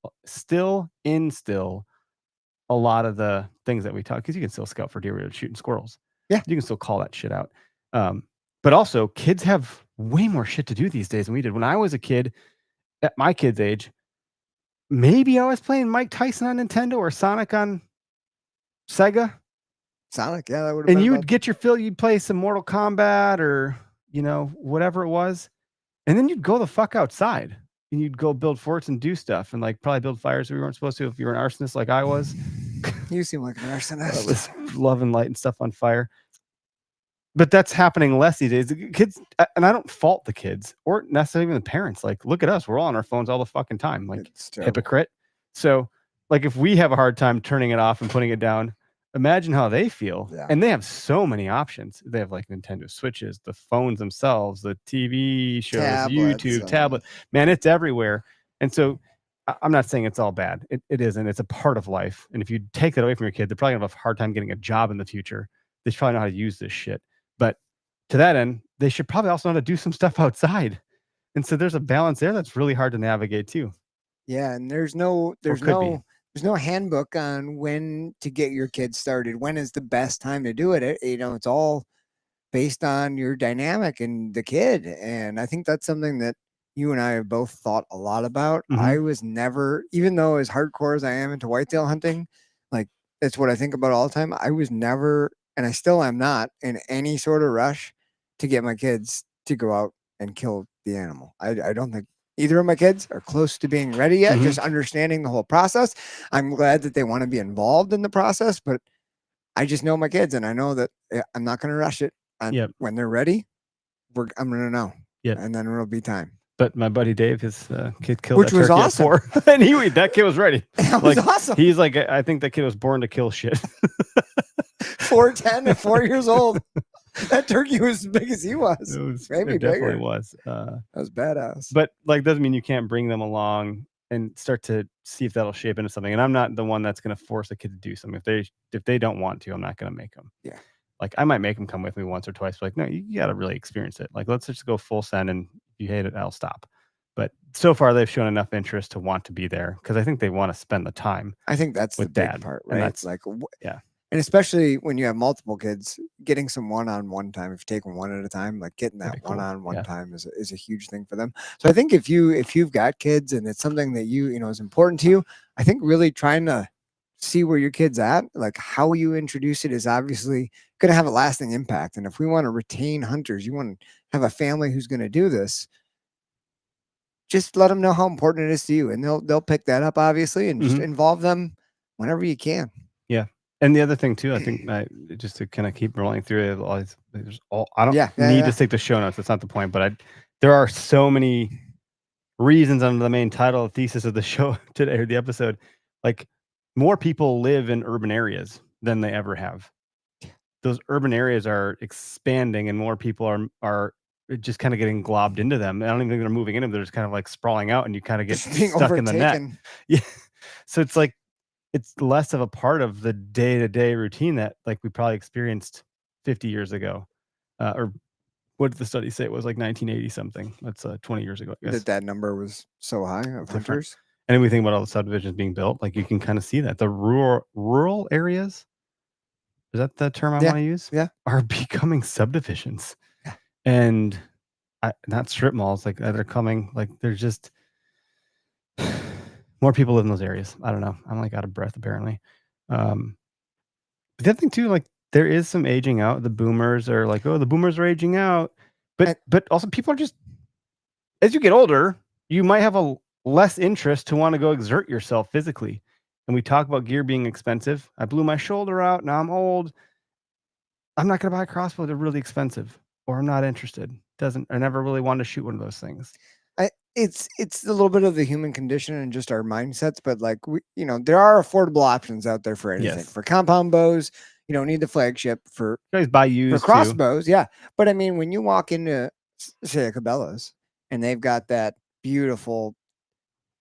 a lot of the things that we talk, because you can still scout for deer without shooting squirrels. Yeah. You can still call that shit out. But also kids have way more shit to do these days than we did. When I was a kid, at my kid's age, maybe I was playing Mike Tyson on Nintendo or Sonic on Sega. Sonic, yeah, that would have And been you about- would get your fill, you'd play some Mortal Kombat or, whatever it was. And then you'd go the fuck outside and you'd go build forts and do stuff and like probably build fires that we weren't supposed to if you were an arsonist like I was. You seem like an I arsonist. was loving lighting stuff on fire. But that's happening less these days. The kids, and I don't fault the kids or necessarily even the parents. Like, look at us. We're all on our phones all the fucking time. Like, It's terrible. hypocrite. So, like, if we have a hard time turning it off and putting it down, imagine how they feel. Yeah. And they have so many options. They have like Nintendo Switches, the phones themselves, the TV shows, Tablets, YouTube, tablet. Man, it's everywhere. And so I'm not saying it's all bad. It isn't. It's a part of life. And if you take that away from your kid, they're probably going to have a hard time getting a job in the future. They should probably know how to use this shit. But to that end, they should probably also know how to do some stuff outside. And so there's a balance there that's really hard to navigate too. Yeah, and there's could be. no handbook on when to get your kids started. When is the best time to do it? It's all based on your dynamic and the kid. And I think that's something that you and I have both thought a lot about. Mhm. I was never, even though as hardcore as I am into whitetail hunting, like that's what I think about all the time. I was never, and I still am not, in any sort of rush to get my kids to go out and kill the animal. I don't think either of my kids are close to being ready yet, Mhm. just understanding the whole process. I'm glad that they want to be involved in the process, but I just know my kids and I know that I'm not going to rush it. And Yep. when they're ready, I'm going to know. Yep. And then it'll be time. But my buddy Dave, his kid killed Which that was turkey at awesome. 4. And that kid was ready. That was Like, awesome. He's like, I think that kid was born to kill shit. 4'10" at 4 years old. That turkey was as big as he was. Maybe it definitely bigger. was. That was badass. But like, doesn't mean you can't bring them along and start to see if that'll shape into something. And I'm not the one that's going to force a kid to do something. If they don't want to, I'm not going to make them. Yeah. Like, I might make them come with me once or twice. But like, no, you got to really experience it. Like, let's just go full send, and if you hate it, I'll stop. But so far, they've shown enough interest to want to be there because I think they want to spend the time. I think that's the with big dad, part, and right? that's- Like, yeah. And especially when you have multiple kids, getting some one-on-one time, if you take them one at a time, like getting that That'd be cool. one-on-one Yeah. time is a huge thing for them. So I think if you've got kids and it's something that you know is important to you, I think really trying to see where your kid's at, like how you introduce it is obviously going to have a lasting impact. And if we want to retain hunters, you want to have a family who's going to do this, just let them know how important it is to you, and they'll pick that up obviously, and just involve them whenever you can. Yeah. And the other thing too, I think just to kind of keep rolling through it, I don't need to stick to show notes. That's not the point, but there are so many reasons under the main title, thesis of the show today, or the episode. Like, more people live in urban areas than they ever have. Those urban areas are expanding, and more people are just kind of getting globbed into them. I don't even think they're moving into them. They're just kind of like sprawling out, and you kind of get stuck in the net. Yeah. So it's like, it's less of a part of the day-to-day routine that like we probably experienced 50 years ago. Or what did the study say? It was like 1980 something. That's 20 years ago, I guess. That number was so high of hunters. And then we think about all the subdivisions being built, like you can kind of see that the rural areas, is that the term I want to use? Yeah. Are becoming subdivisions. Yeah. And not strip malls, like they're coming, like there's just more people live in those areas. I don't know. I'm like out of breath apparently. But the other thing too, like there is some aging out. The boomers are like, oh, the boomers are aging out. But also people are just, as you get older, you might have a less interest to want to go exert yourself physically. And we talk about gear being expensive. I blew my shoulder out. Now I'm old. I'm not going to buy a crossbow. They're really expensive, or I'm not interested. I never really wanted to shoot one of those things. It's a little bit of the human condition and just our mindsets, but like there are affordable options out there for anything. Yes. For compound bows, you don't need the flagship. For guys buy used for crossbows, yeah. But I mean, when you walk into say a Cabela's and they've got that beautiful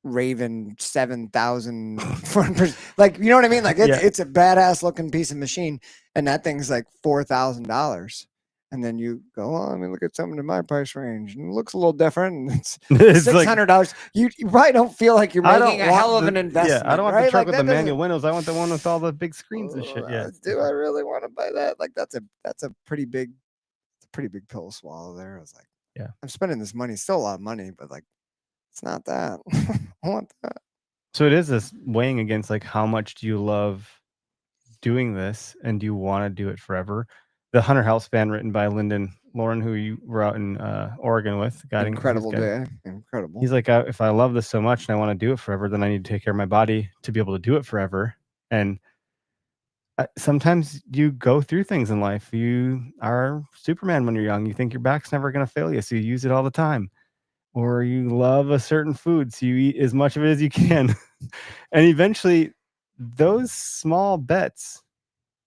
Raven 7,000 like, you know what I mean? Like it's a badass looking piece of machine, and that thing's like $4,000. And then you go, well, let me look at something in my price range, and it looks a little different. And it's $600. You probably don't feel like you're making a hell of an investment. Yeah, I don't want the truck with the manual windows. I want the one with all the big screens and shit. Yeah. Do I really want to buy that? Like that's a pretty big pill to swallow there. I was like, yeah, I'm spending this money, still a lot of money, but like it's not that. I want that. So it is this weighing against like how much do you love doing this, and do you want to do it forever? The Hunter Health Span, written by Lyndon Lauren, who you were out in Oregon with, incredible day. Incredible. He's like, if I love this so much and I want to do it forever, then I need to take care of my body to be able to do it forever. And sometimes you go through things in life. You are Superman when you're young. You think your back's never going to fail you, so you use it all the time. Or you love a certain food, so you eat as much of it as you can. And eventually, those small bets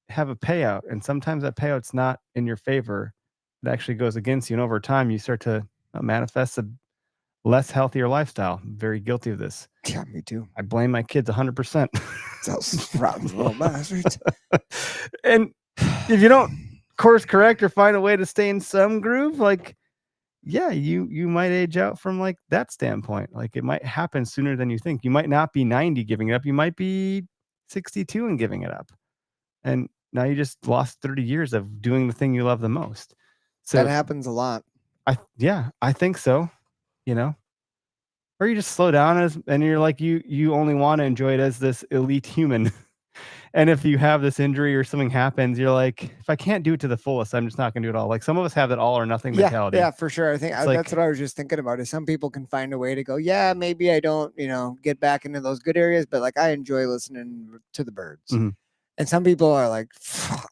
have a payout, and sometimes that payout's not in your favor. It actually goes against you, and over time you start to manifest a less healthier lifestyle. I'm very guilty of this. Yeah, me too. I blame my kids 100%. Those rotten little bastards. And if you don't course correct or find a way to stay in some groove, like, yeah, you might age out from like that standpoint. Like it might happen sooner than you think. You might not be 90 giving it up. You might be 62 and giving it up. And now you just lost 30 years of doing the thing you love the most. So That happens a lot. I think so, you know. Or you just slow down and you're like you only want to enjoy it as this elite human. And if you have this injury or something happens, you're like, if I can't do it to the fullest, I'm just not gonna do it all. Like some of us have that all or nothing mentality. Yeah, for sure. I think It's that's like- what I was just thinking about. Is some people can find a way to go, yeah, maybe I don't, get back into those good areas, but like I enjoy listening to the birds. Mhm. And some people are like,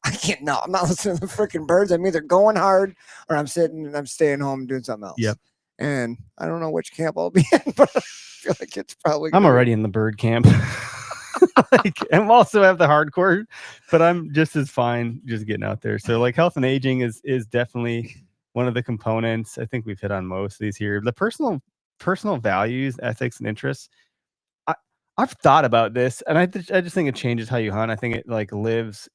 I can't. No, I'm not listening to the freaking birds. I'm either going hard or I'm sitting and I'm staying home doing something else. Yep. And I don't know which camp I'll be in, but I feel like it's probably. I'm gonna be- already in the bird camp. Like, I'm also have the hardcore, but I'm just as fine just getting out there. So like health and aging is definitely one of the components. I think we've hit on most of these here. The personal values, ethics, and interests. I've thought about this, and I just think it changes how you hunt. I think it like lives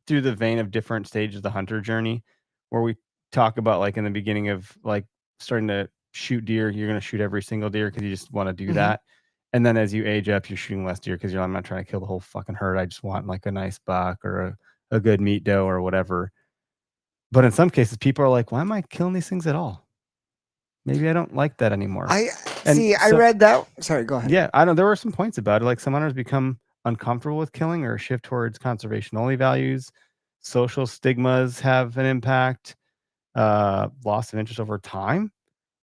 through the vein of different stages of the hunter journey, where we talk about like in the beginning of like starting to shoot deer, you're going to shoot every single deer because you just want to do Mhm. that. And then as you age up, you're shooting less deer because I'm not trying to kill the whole fucking herd. I just want like a nice buck or a good meat doe or whatever. But in some cases, people are like, why am I killing these things at all? Maybe I don't like that anymore. I And see. I so- read that. Sorry, go ahead. Yeah, I know there were some points about it. Like some hunters become uncomfortable with killing or shift towards conservation only values. Social stigmas have an impact. Loss of interest over time.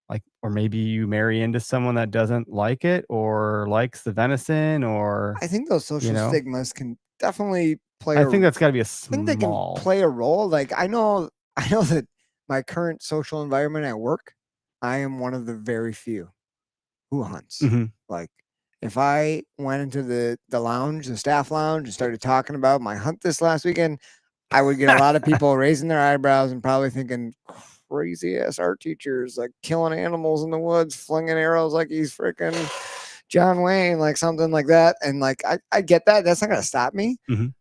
Like, or maybe you marry into someone that doesn't like it or likes the venison, or I think those social know? stigmas can definitely play. I think that's got to be a I think they can small. play a role. Like I know that my current social environment at work, I am one of the very few who hunts. Mhm. Like if I went into the lounge, the staff lounge, and started talking about my hunt this last weekend, I would get a lot of people raising their eyebrows and probably thinking crazy ass art teachers like killing animals in the woods, flinging arrows like he's freaking John Wayne, like something like that. And like I get that. That's not gonna stop me. Mhm.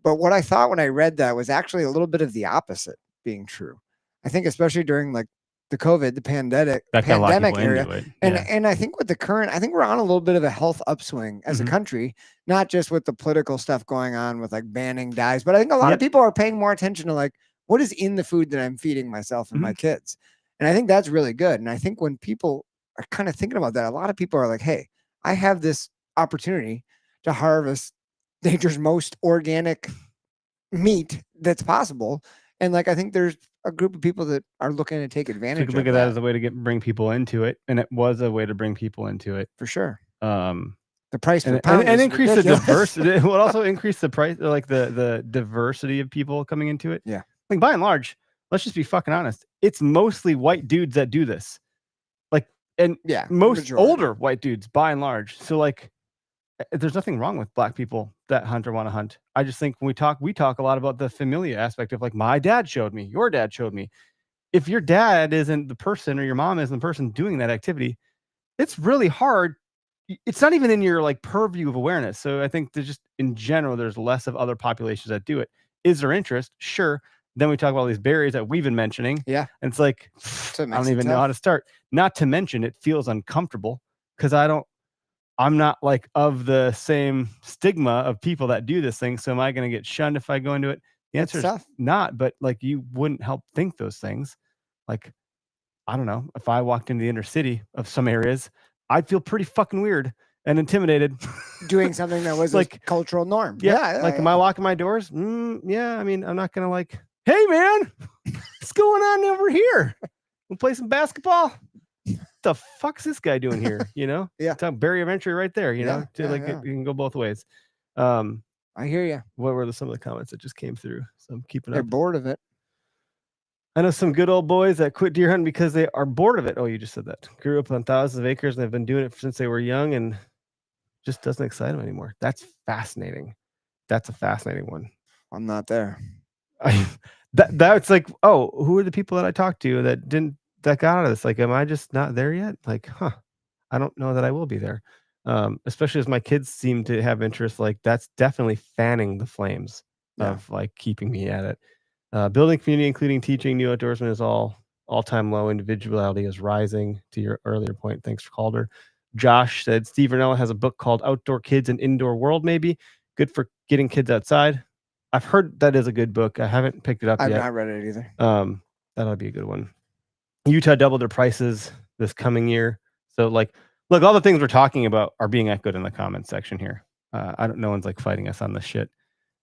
But what I thought when I read that was actually a little bit of the opposite being true. I think especially during like the COVID, the pandemic That got a lot of people area. into it. And Yeah. and I think with the current, I think we're on a little bit of a health upswing as a Mhm. country, not just with the political stuff going on with like banning dyes, but I think a lot Yep. of people are paying more attention to like what is in the food that I'm feeding myself and my kids. And I think that's really good. And I think when people are kind of thinking about that, a lot of people are like, hey, I have this opportunity to harvest nature's most organic meat that's possible. And like I think there's a group of people that are looking to take advantage Took a look of at that as a way to bring people into it, and it was a way to bring people into it. for sure. Um, The price per and, pound and, and is increase ridiculous. the diversity. It would also increase the price, like the diversity of people coming into it. Yeah. Like by and large, let's just be fucking honest. It's mostly white dudes that do this. Like, and Yeah, most majority. older white dudes by and large. So like, there's nothing wrong with black people that hunt or want to hunt. I just think when we talk a lot about the familia aspect of like, my dad showed me, your dad showed me. If your dad isn't the person or your mom isn't the person doing that activity, it's really hard. It's not even in your like purview of awareness. So I think there's just in general, there's less of other populations that do it. Is there interest? Sure. Then we talk about all these barriers that we've been mentioning. Yeah. And it's like, So it I makes don't it even know tough. how to start. Not to mention it feels uncomfortable because I'm not like of the same stigma of people that do this thing. So am I going to get shunned if I go into it? The It's answer is tough. not, but like you wouldn't help think those things. Like, I don't know, if I walked into the inner city of some areas, I'd feel pretty fucking weird and intimidated. Doing something that was Like, a cultural norm. yeah, like, am I locking my doors? Yeah, I mean, I'm not gonna like, hey man, what's going on over here? We'll play some basketball. What the fuck's this guy doing here? You know? Yeah. It's a barrier of entry right there, you Yeah, know, to yeah, like yeah. it can go both ways. I hear you. What were some of the comments that just came through? So I'm keeping They're up. bored of it. I know some good old boys that quit deer hunting because they are bored of it. Oh, you just said that. Grew up on thousands of acres and they've been doing it since they were young and just doesn't excite them anymore. That's fascinating. That's a fascinating one. I'm not there. That's like, oh, who are the people that I talked to that got out of this? Like, am I just not there yet? Like, I don't know that I will be there. Especially as my kids seem to have interest, like that's definitely fanning the flames Yeah. of like keeping me at it. Building community, including teaching, new outdoorsmen is all-time low. Individuality is rising. To your earlier point, thanks for Calder. Josh said Steve Rinella has a book called Outdoor Kids and Indoor World, maybe. Good for getting kids outside. I've heard that is a good book. I haven't picked it up I've yet. not read it either. That'll be a good one. Utah doubled their prices this coming year. So like, look, all the things we're talking about are being echoed in the comments section here. No one's like fighting us on this shit.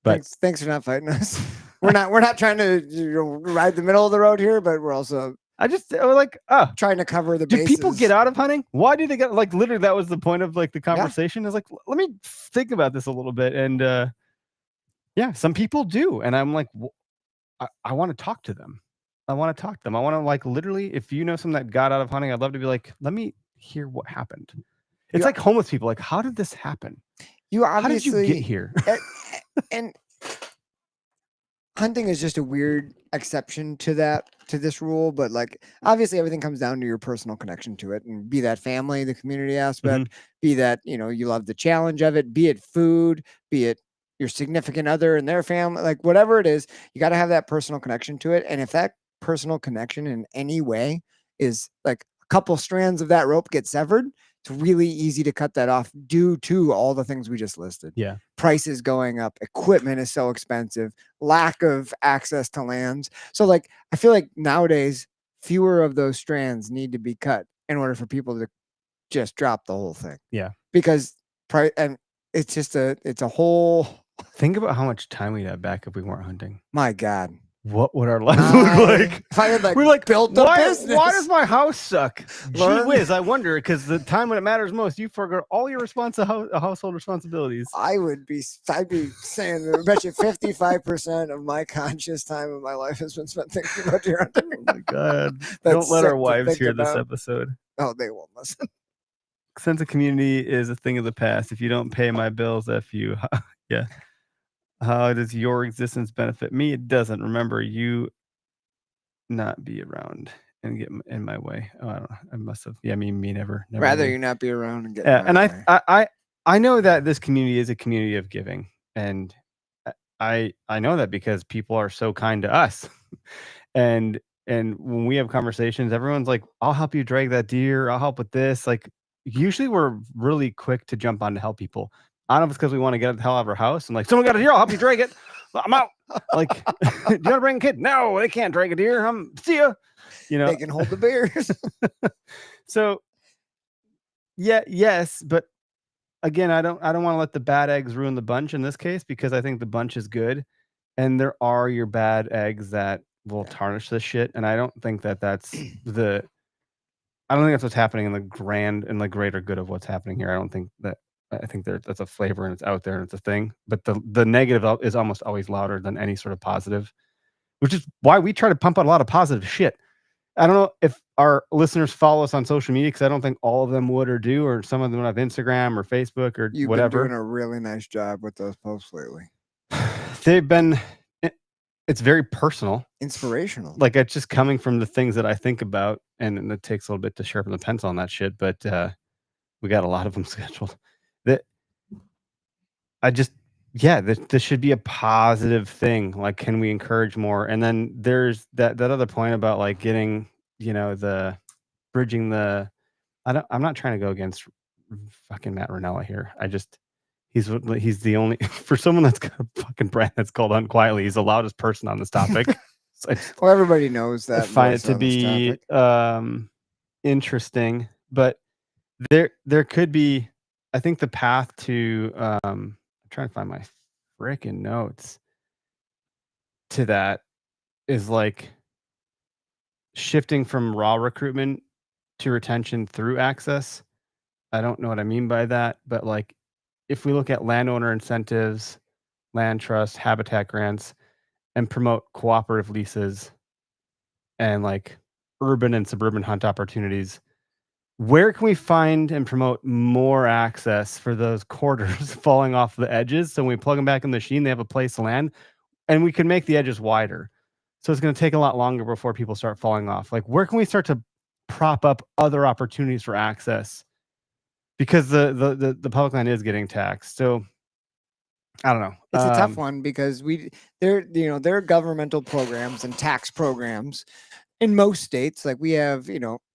But Thanks for not fighting us. We're not trying to ride the middle of the road here, but we're also trying to cover the bases. Do people get out of hunting? Why do they get like literally that was the point of like the conversation is like, let me think about this a little bit. And yeah, some people do. And I'm like, I want to talk to them. I want to like literally, if you know someone that got out of hunting, I'd love to be like, let me hear what happened. It's like homeless people. Like, how did this happen? How did you get here? And hunting is just a weird exception to this rule, but like obviously everything comes down to your personal connection to it, and be that family, the community aspect, be that you love the challenge of it, be it food, be it your significant other and their family, like whatever it is, you got to have that personal connection to it. And if that personal connection in any way is like a couple strands of that rope get severed, it's really easy to cut that off due to all the things we just listed. Yeah. Prices going up, equipment is so expensive, lack of access to lands. So like, I feel like nowadays fewer of those strands need to be cut in order for people to just drop the whole thing. Yeah. Because and it's just it's a whole. Think about how much time we'd have back if we weren't hunting. My God. What would our life look like? If I had we're like built a business. Why does my house suck? Learn. Gee whiz, I wonder, because the time when it matters most, you forgot all your household responsibilities. I'd be saying, I bet you 55% of my conscious time of my life has been spent thinking about deer hunting. Oh my God. Don't let our wives hear this episode. Oh, they won't listen. Sense of community is a thing of the past. If you don't pay my bills, F you. Yeah. How does your existence benefit me? It doesn't. Remember, you not be around and get in my way. Oh, I don't know. I must have. Yeah, me never. Rather you not be around and get. Yeah, and I know that this community is a community of giving, and I know that because people are so kind to us, and when we have conversations, everyone's like, "I'll help you drag that deer. I'll help with this." Like, usually we're really quick to jump on to help people. I don't know if it's because we want to get the hell out of our house. I'm like, someone got a deer, I'll help you drag it. I'm out. Like, do you want to bring a kid? No, they can't drag a deer. See ya. They can hold the beers. So, yeah, yes, but again, I don't want to let the bad eggs ruin the bunch in this case, because I think the bunch is good, and there are your bad eggs that will tarnish this shit, and I don't think that's what's happening in the greater good of what's happening here. I think that's a flavor and it's out there and it's a thing, but the negative is almost always louder than any sort of positive, which is why we try to pump out a lot of positive shit. I don't know if our listeners follow us on social media, because I don't think all of them would or do, or some of them have Instagram or Facebook or You've whatever. Been doing a really nice job with those posts lately. It's very personal, inspirational. Like, it's just coming from the things that I think about, and it takes a little bit to sharpen the pencil on that shit, but we got a lot of them scheduled. This should be a positive thing. Like, can we encourage more? And then there's that other point about like getting, the bridging the. I'm not trying to go against fucking Matt Rinella here. He's the only, for someone that's got a fucking brand that's called Unquietly, he's the loudest person on this topic. So well, everybody knows that. I find it to be interesting, but there could be. I think the path to I'm trying to find my freaking notes to that is like shifting from raw recruitment to retention through access. I don't know what I mean by that, but like if we look at landowner incentives, land trust, habitat grants, and promote cooperative leases and like urban and suburban hunt opportunities, where can we find and promote more access for those quarters falling off the edges? So when we plug them back in the machine, they have a place to land, and we can make the edges wider. So it's going to take a lot longer before people start falling off. Like, where can we start to prop up other opportunities for access? Because the public land is getting taxed. So I don't know. It's a tough one because there are governmental programs and tax programs in most states. Like we have,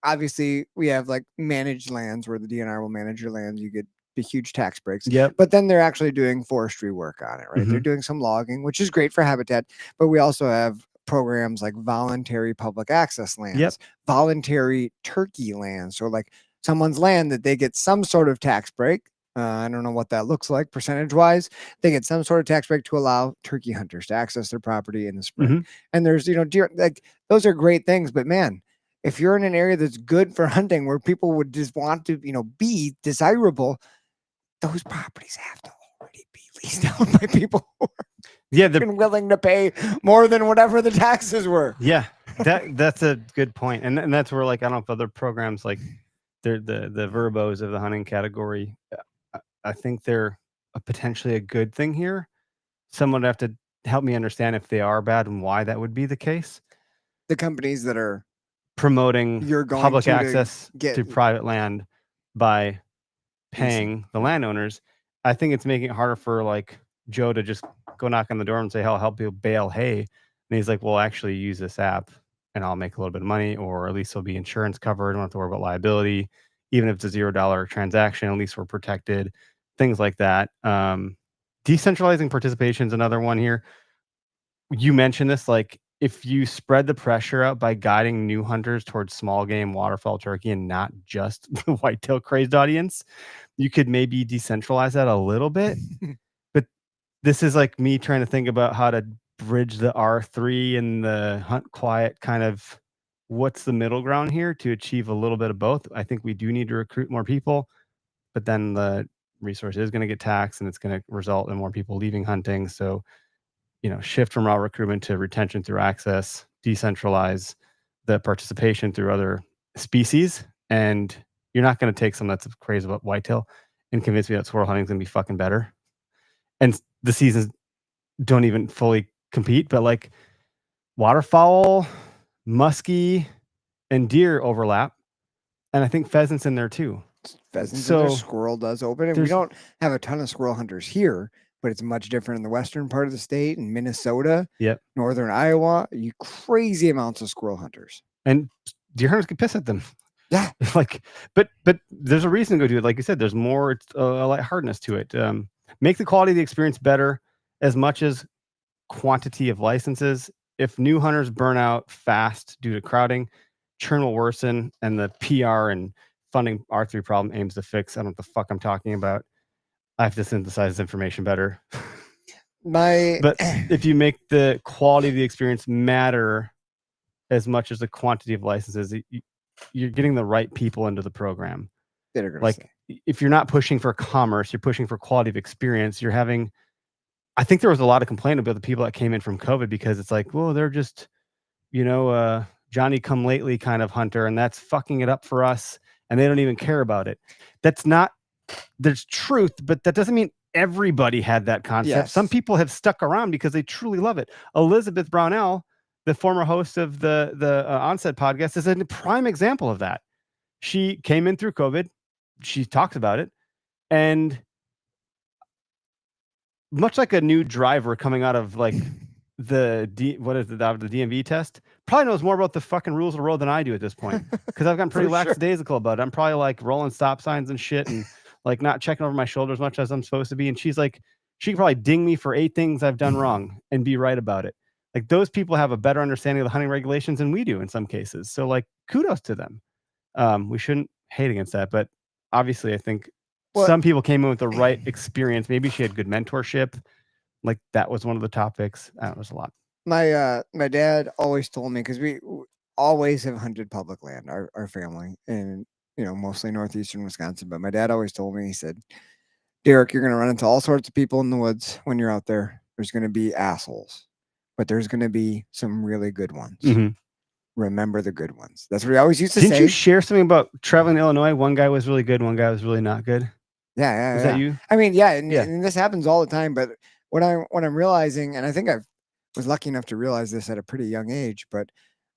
obviously we have like managed lands where the DNR will manage your land. You get the huge tax breaks. Yep. But then they're actually doing forestry work on it, right? They're doing some logging, which is great for habitat. But we also have programs like voluntary public access lands, voluntary turkey lands. So like someone's land that they get some sort of tax break. I don't know what that looks like percentage wise. They get some sort of tax break to allow turkey hunters to access their property in the spring. And there's, deer, like those are great things. But man, if you're in an area that's good for hunting where people would just want to, be desirable, those properties have to already be leased out by people who are willing to pay more than whatever the taxes were. Yeah, that's a good point. And that's where, like, I don't know if other programs like they're the verbos of the hunting category. I think they're potentially a good thing here. Someone would have to help me understand if they are bad and why that would be the case. The companies that are promoting public access to get private land by paying the landowners, I think it's making it harder for like Joe to just go knock on the door and say, "I'll help you bale hay." And he's like, "Well, actually use this app and I'll make a little bit of money, or at least there'll be insurance covered. I don't have to worry about liability. Even if it's a $0 transaction, at least we're protected." Things like that. Decentralizing participation is another one here. You mentioned this, like if you spread the pressure out by guiding new hunters towards small game, waterfowl, turkey, and not just the whitetail crazed audience, you could maybe decentralize that a little bit. But this is like me trying to think about how to bridge the R3 and the hunt quiet kind of what's the middle ground here to achieve a little bit of both. I think we do need to recruit more people, but then the resource is going to get taxed and it's going to result in more people leaving hunting. So, shift from raw recruitment to retention through access, decentralize the participation through other species. And you're not going to take someone that's crazy about whitetail and convince me that squirrel hunting is going to be fucking better. And the seasons don't even fully compete, but like waterfowl, muskie, and deer overlap. And I think pheasant's in there too. Pheasants in there, squirrel does open. And we don't have a ton of squirrel hunters here, but it's much different in the western part of the state, in Minnesota, northern Iowa. You crazy amounts of squirrel hunters. And deer hunters can piss at them. Yeah. but there's a reason to go do it. Like you said, there's more lightheartedness to it. Make the quality of the experience better as much as quantity of licenses. If new hunters burn out fast due to crowding, churn will worsen, and the PR and funding R3 problem aims to fix. I don't know what the fuck I'm talking about. I have to synthesize this information better. But if you make the quality of the experience matter as much as the quantity of licenses, you're getting the right people into the program. If you're not pushing for commerce, you're pushing for quality of experience. You're having, I think there was a lot of complaint about the people that came in from COVID because it's like, well, they're just, Johnny come lately kind of hunter, and that's fucking it up for us. And they don't even care about it. There's truth, but that doesn't mean everybody had that concept. Yes. Some people have stuck around because they truly love it. Elizabeth Brownell, the former host of the Onset podcast, is a prime example of that. She came in through COVID. She talks about it. And much like a new driver coming out of like the DMV test, probably knows more about the fucking rules of the road than I do at this point, because I've gotten pretty lackadaisical about it. I'm probably like rolling stop signs and shit and like not checking over my shoulder as much as I'm supposed to be. And she's like, she could probably ding me for 8 things I've done wrong and be right about it. Like those people have a better understanding of the hunting regulations than we do in some cases. So like kudos to them. We shouldn't hate against that, but obviously I think some people came in with the right experience. Maybe she had good mentorship. Like that was one of the topics. It was a lot. My dad always told me, because we always have hunted public land, our family, and mostly northeastern Wisconsin. But my dad always told me, he said, "Derek, you're going to run into all sorts of people in the woods when you're out there. There's going to be assholes, but there's going to be some really good ones. Mm-hmm. Remember the good ones." That's what he always used to say. Didn't you share something about traveling to Illinois? One guy was really good, one guy was really not good. Yeah. Is that you? I mean, and this happens all the time. But what I'm realizing, and I think I was lucky enough to realize this at a pretty young age, but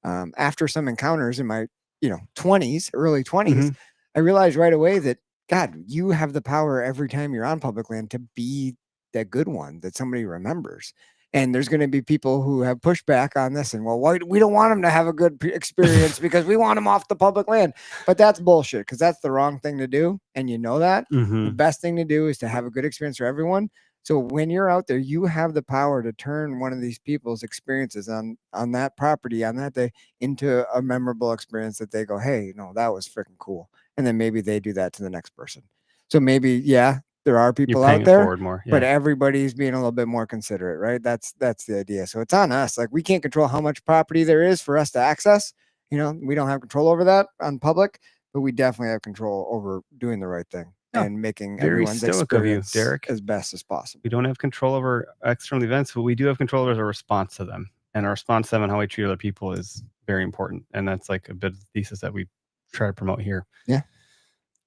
after some encounters in my early 20s, Mm-hmm. I realized right away that, God, you have the power every time you're on public land to be that good one that somebody remembers. And there's going to be people who have pushed back on this and, well, why, we don't want them to have a good experience because we want them off the public land. But that's bullshit, because that's the wrong thing to do. And you know that. The best thing to do is to have a good experience for everyone. So when you're out there, you have the power to turn one of these people's experiences on that property on that day into a memorable experience that they go, hey, no, that was freaking cool. And then maybe they do that to the next person. So maybe, yeah, there are people You're paying out it there, forward more. but Yeah. everybody's being a little bit more considerate, right? That's the idea. So it's on us. Like, we can't control how much property there is for us to access. You know, we don't have control over that on public, but we definitely have control over doing the right thing Yeah, and making very everyone's stoic of you, experience Derek. as best as possible. We don't have control over external events, but we do have control over our response to them. And our response to them and how we treat other people is very important. And that's like a bit of the thesis that we try to promote here. Yeah.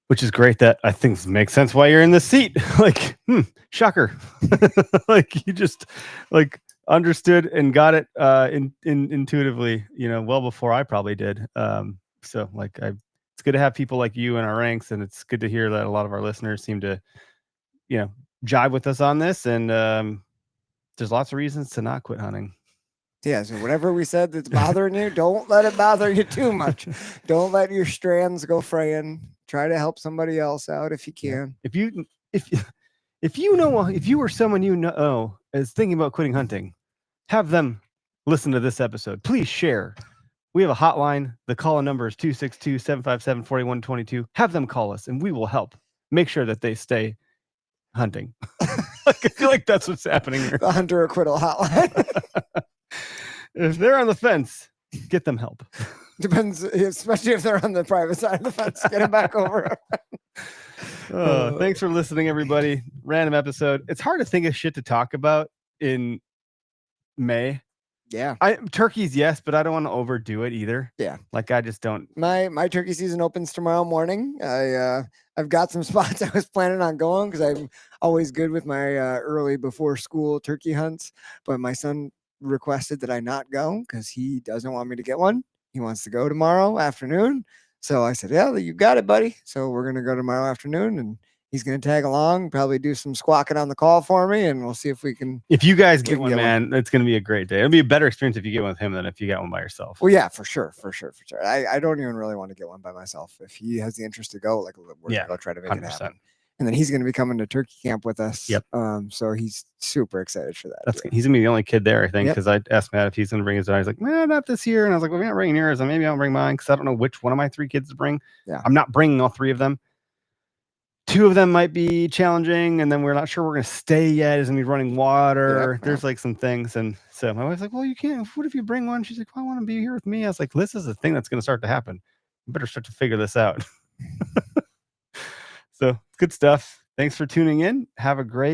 Which is great. That I think makes sense why you're in this seat. Like, shocker. Like, you just like understood and got it intuitively, you know, well before I probably did. So like, it's good to have people like you in our ranks, and it's good to hear that a lot of our listeners seem to, you know, jive with us on this. And there's lots of reasons to not quit hunting. Yeah, so whatever we said that's bothering you, don't let it bother you too much. Don't let your strands go fraying. Try to help somebody else out if you can. If you were someone you know is thinking about quitting hunting, have them listen to this episode. Please share. We have a hotline. The call-in number is 262-757-4122. Have them call us, and we will help make sure that they stay hunting. Like, I feel like that's what's happening here. The hunter acquittal hotline. If they're on the fence, get them help. Depends, especially if they're on the private side of the fence. Get them back over. Thanks for listening, everybody. Random episode. It's hard to think of shit to talk about in May. Yeah. Turkeys, yes, but I don't want to overdo it either. Yeah. Like, I just don't. My turkey season opens tomorrow morning. I've got some spots I was planning on going because I'm always good with my early before school turkey hunts. But my son requested that I not go because he doesn't want me to get one. He wants to go tomorrow afternoon. So I said, yeah, you got it, buddy. So we're going to go tomorrow afternoon, and he's going to tag along, probably do some squawking on the call for me, and we'll see if we can. If you guys get can one, get man, it's going to be a great day. It'll be a better experience if you get one with him than if you got one by yourself. Well, yeah, for sure. I don't even really want to get one by myself. If he has the interest to go, like, we're going to go try to make 100%. It happen. And then he's going to be coming to turkey camp with us. Yep. So he's super excited for that. He's going to be the only kid there, I think, because I asked Matt if he's going to bring his dog. He's like, nah, not this year. And I was like, well, we're not bringing yours, and maybe I'll bring mine because I don't know which one of my 3 kids to bring. Yeah. I'm not bringing all 3 of them. 2 of them might be challenging, and then we're not sure we're going to stay yet. Is going to be running water. There's like some things. And so my wife's like, well, you can't. What if you bring one? She's like, well, I want to be here with me. I was like, this is the thing that's going to start to happen. You better start to figure this out. So good stuff. Thanks for tuning in. Have a great